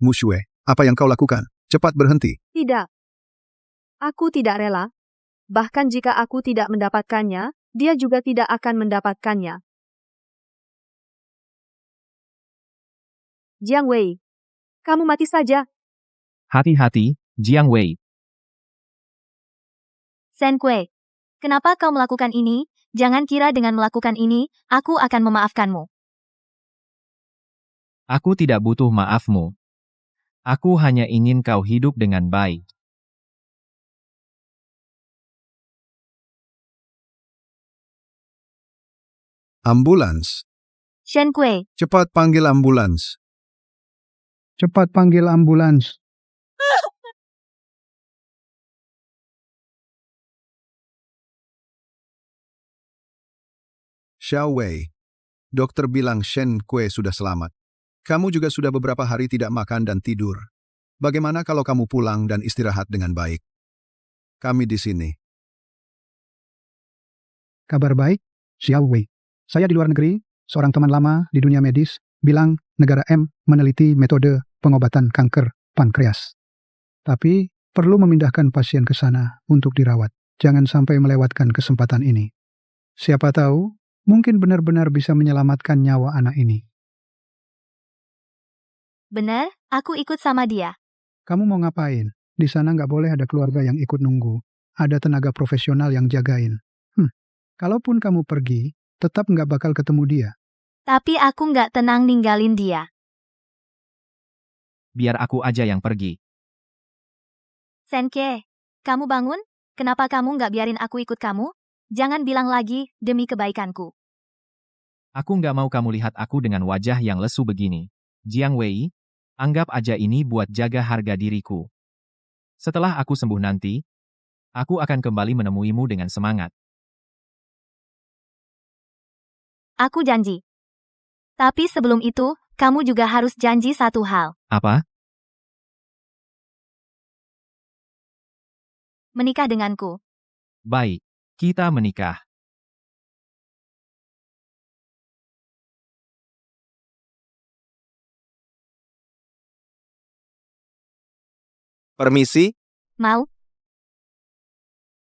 Mushue, apa yang kau lakukan? Cepat berhenti. Tidak. Aku tidak rela. Bahkan jika aku tidak mendapatkannya, dia juga tidak akan mendapatkannya. Jiang Wei, kamu mati saja. Hati-hati, Jiang Wei. Shen Kue, kenapa kau melakukan ini? Jangan kira dengan melakukan ini, aku akan memaafkanmu. Aku tidak butuh maafmu. Aku hanya ingin kau hidup dengan baik. Ambulans. Shen Kue, Cepat panggil ambulans. Cepat panggil ambulans. Xiao Wei. Dokter bilang Shen Kue sudah selamat. Kamu juga sudah beberapa hari tidak makan dan tidur. Bagaimana kalau kamu pulang dan istirahat dengan baik? Kami di sini. Kabar baik, Xiao Wei. Saya di luar negeri, seorang teman lama di dunia medis, bilang negara M meneliti metode pengobatan kanker pankreas. Tapi perlu memindahkan pasien ke sana untuk dirawat. Jangan sampai melewatkan kesempatan ini. Siapa tahu, mungkin benar-benar bisa menyelamatkan nyawa anak ini. benar, aku ikut sama dia. Kamu mau ngapain? Di sana nggak boleh ada keluarga yang ikut nunggu. Ada tenaga profesional yang jagain. Kalaupun kamu pergi, tetap nggak bakal ketemu dia. Tapi aku nggak tenang ninggalin dia. Biar aku aja yang pergi. Senke, kamu bangun? Kenapa kamu nggak biarin aku ikut kamu? Jangan bilang lagi, demi kebaikanku. Aku nggak mau kamu lihat aku dengan wajah yang lesu begini. Jiang Wei, anggap aja ini buat jaga harga diriku. Setelah aku sembuh nanti, aku akan kembali menemuimu dengan semangat. Aku janji. Tapi sebelum itu, kamu juga harus janji satu hal. Apa? Menikah denganku. Baik, kita menikah. Permisi? Mau?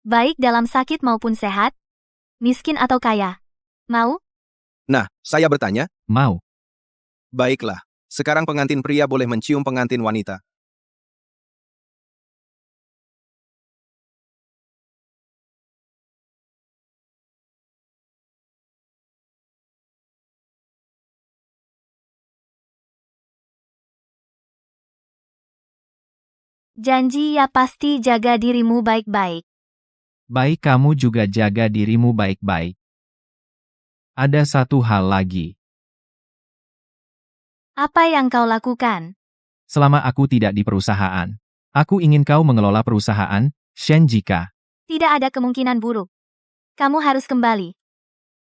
Baik dalam sakit maupun sehat? Miskin atau kaya? Mau? Nah, saya bertanya. Mau. Baiklah, sekarang pengantin pria boleh mencium pengantin wanita. Janji ya, pasti jaga dirimu baik-baik. Baik, kamu juga jaga dirimu baik-baik. Ada satu hal lagi. Apa yang kau lakukan? Selama aku tidak di perusahaan, aku ingin kau mengelola perusahaan, Shen Jika. Tidak ada kemungkinan buruk. Kamu harus kembali.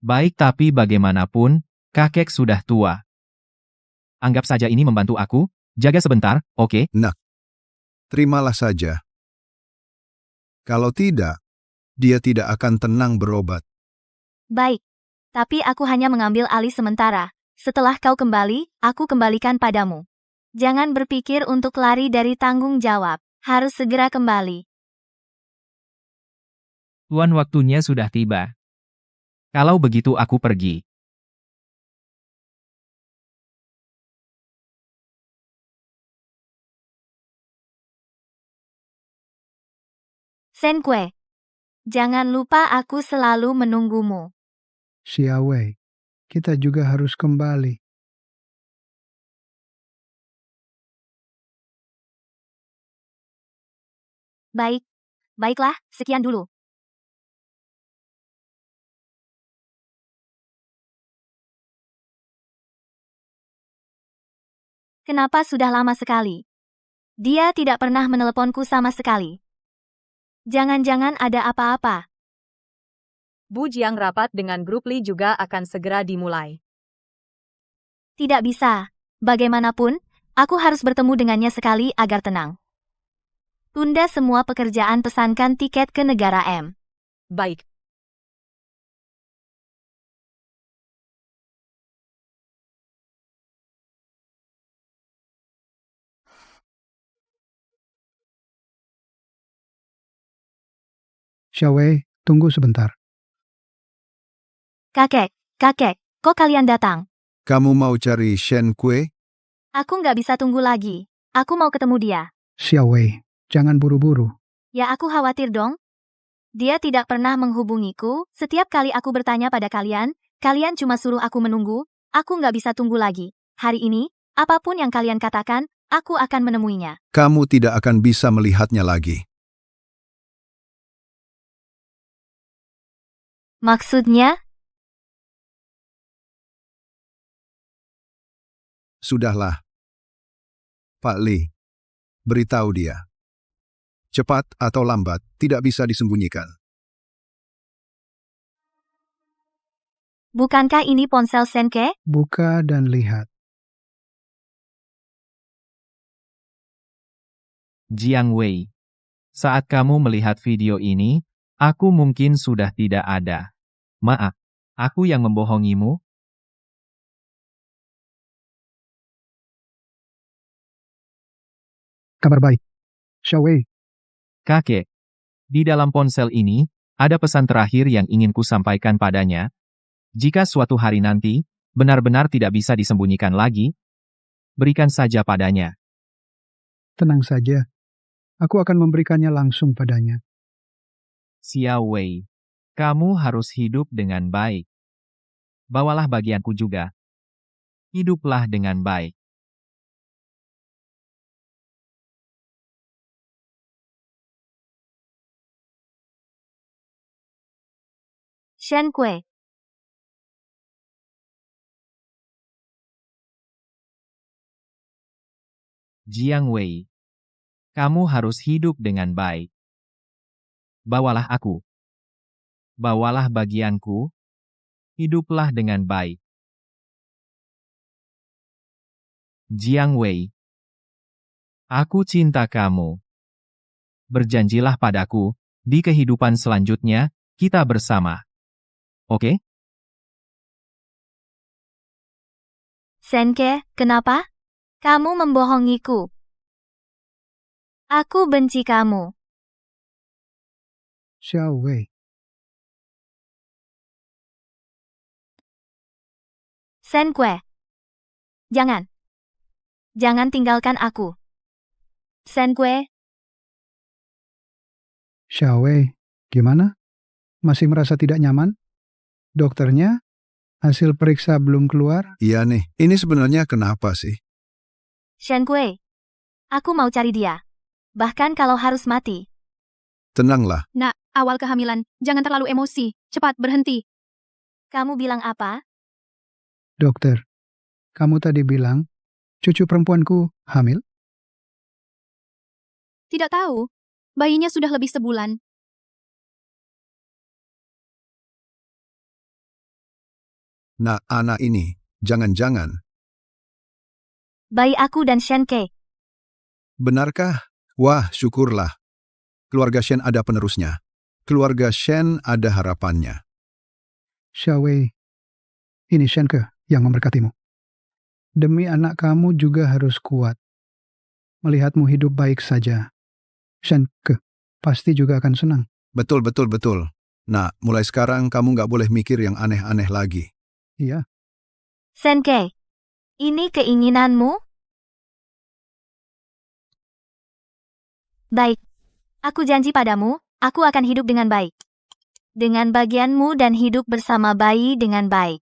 Baik, tapi bagaimanapun, kakek sudah tua. Anggap saja ini membantu aku, jaga sebentar, oke? Nak, terimalah saja. Kalau tidak, Dia tidak akan tenang berobat. Baik. Tapi aku hanya mengambil alih sementara. Setelah kau kembali, aku kembalikan padamu. Jangan berpikir untuk lari dari tanggung jawab. Harus segera kembali. Tuan, waktunya sudah tiba. Kalau begitu aku pergi. Shen Kue. Jangan lupa aku selalu menunggumu. Xiaowei, kita juga harus kembali. Baik. Baiklah, sekian dulu. Kenapa sudah lama sekali? Dia tidak pernah meneleponku sama sekali. Jangan-jangan ada apa-apa. Bu Jiang, rapat dengan grup Li juga akan segera dimulai. Tidak bisa. Bagaimanapun, aku harus bertemu dengannya sekali agar tenang. Tunda semua pekerjaan, pesankan tiket ke negara M. Baik. Xiaowei, tunggu sebentar. Kakek, kok kalian datang? Kamu mau cari Shen Kue? Aku nggak bisa tunggu lagi. Aku mau ketemu dia. Xiaowei, jangan buru-buru. Ya aku khawatir dong. Dia tidak pernah menghubungiku. Setiap kali aku bertanya pada kalian cuma suruh aku menunggu. Aku nggak bisa tunggu lagi. Hari ini, apapun yang kalian katakan, aku akan menemuinya. Kamu tidak akan bisa melihatnya lagi. Maksudnya? Sudahlah. Pak Li, beritahu dia. Cepat atau lambat, tidak bisa disembunyikan. Bukankah ini ponsel Shen Ke? Buka dan lihat. Jiang Wei. Saat kamu melihat video ini, aku mungkin sudah tidak ada. Maaf, aku yang membohongimu. Kabar baik. Xiaowei. Kakek, di dalam ponsel ini, ada pesan terakhir yang ingin ku sampaikan padanya. Jika suatu hari nanti, benar-benar tidak bisa disembunyikan lagi, berikan saja padanya. Tenang saja. Aku akan memberikannya langsung padanya. Xiaowei, kamu harus hidup dengan baik. Bawalah bagianku juga. Hiduplah dengan baik. Shen Kue. Jiang Wei, kamu harus hidup dengan baik. Bawalah aku. Bawalah bagianku. Hiduplah dengan baik. Jiang Wei, aku cinta kamu. Berjanjilah padaku, di kehidupan selanjutnya, kita bersama. Oke? Shen Ke, kenapa? Kamu membohongiku. Aku benci kamu. Xiaowei. Shen Kue. Jangan. Jangan tinggalkan aku. Shen Kue. Xiaowei, gimana? Masih merasa tidak nyaman? Dokternya? Hasil periksa belum keluar? Iya nih, ini sebenarnya kenapa sih? Shen Kue. Aku mau cari dia. Bahkan kalau harus mati. Tenanglah. Nak, awal kehamilan, jangan terlalu emosi. Cepat, berhenti. Kamu bilang apa? Dokter, kamu tadi bilang, cucu perempuanku hamil? Tidak tahu. Bayinya sudah lebih sebulan. Nah, anak ini, jangan-jangan. Bayi aku dan Shen Ke. Benarkah? Wah, syukurlah. Keluarga Shen ada penerusnya. Keluarga Shen ada harapannya. Xiaowei, ini Shenke yang memberkatimu. Demi anak kamu juga harus kuat. Melihatmu hidup baik saja. Shenke pasti juga akan senang. Betul, betul, betul. Nah, mulai sekarang kamu nggak boleh mikir yang aneh-aneh lagi. Iya. Senke, ini keinginanmu? Baik. Aku janji padamu, aku akan hidup dengan baik. Dengan bagianmu dan hidup bersama bayi dengan baik.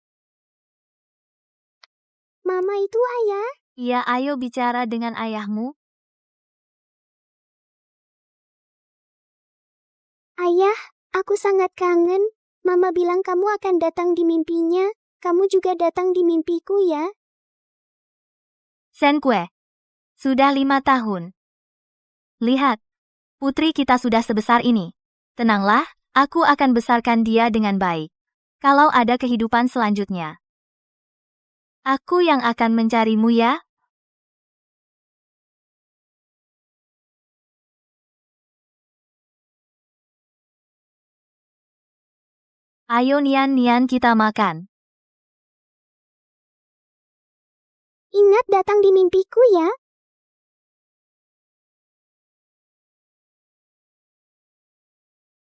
Mama itu ayah? Iya, ayo bicara dengan ayahmu. Ayah, aku sangat kangen. Mama bilang kamu akan datang di mimpinya. Kamu juga datang di mimpiku ya. Senkue, sudah 5 tahun. Lihat, putri kita sudah sebesar ini. Tenanglah, aku akan besarkan dia dengan baik. Kalau ada kehidupan selanjutnya, aku yang akan mencarimu ya. Ayo Nian kita makan. Ingat datang di mimpiku ya.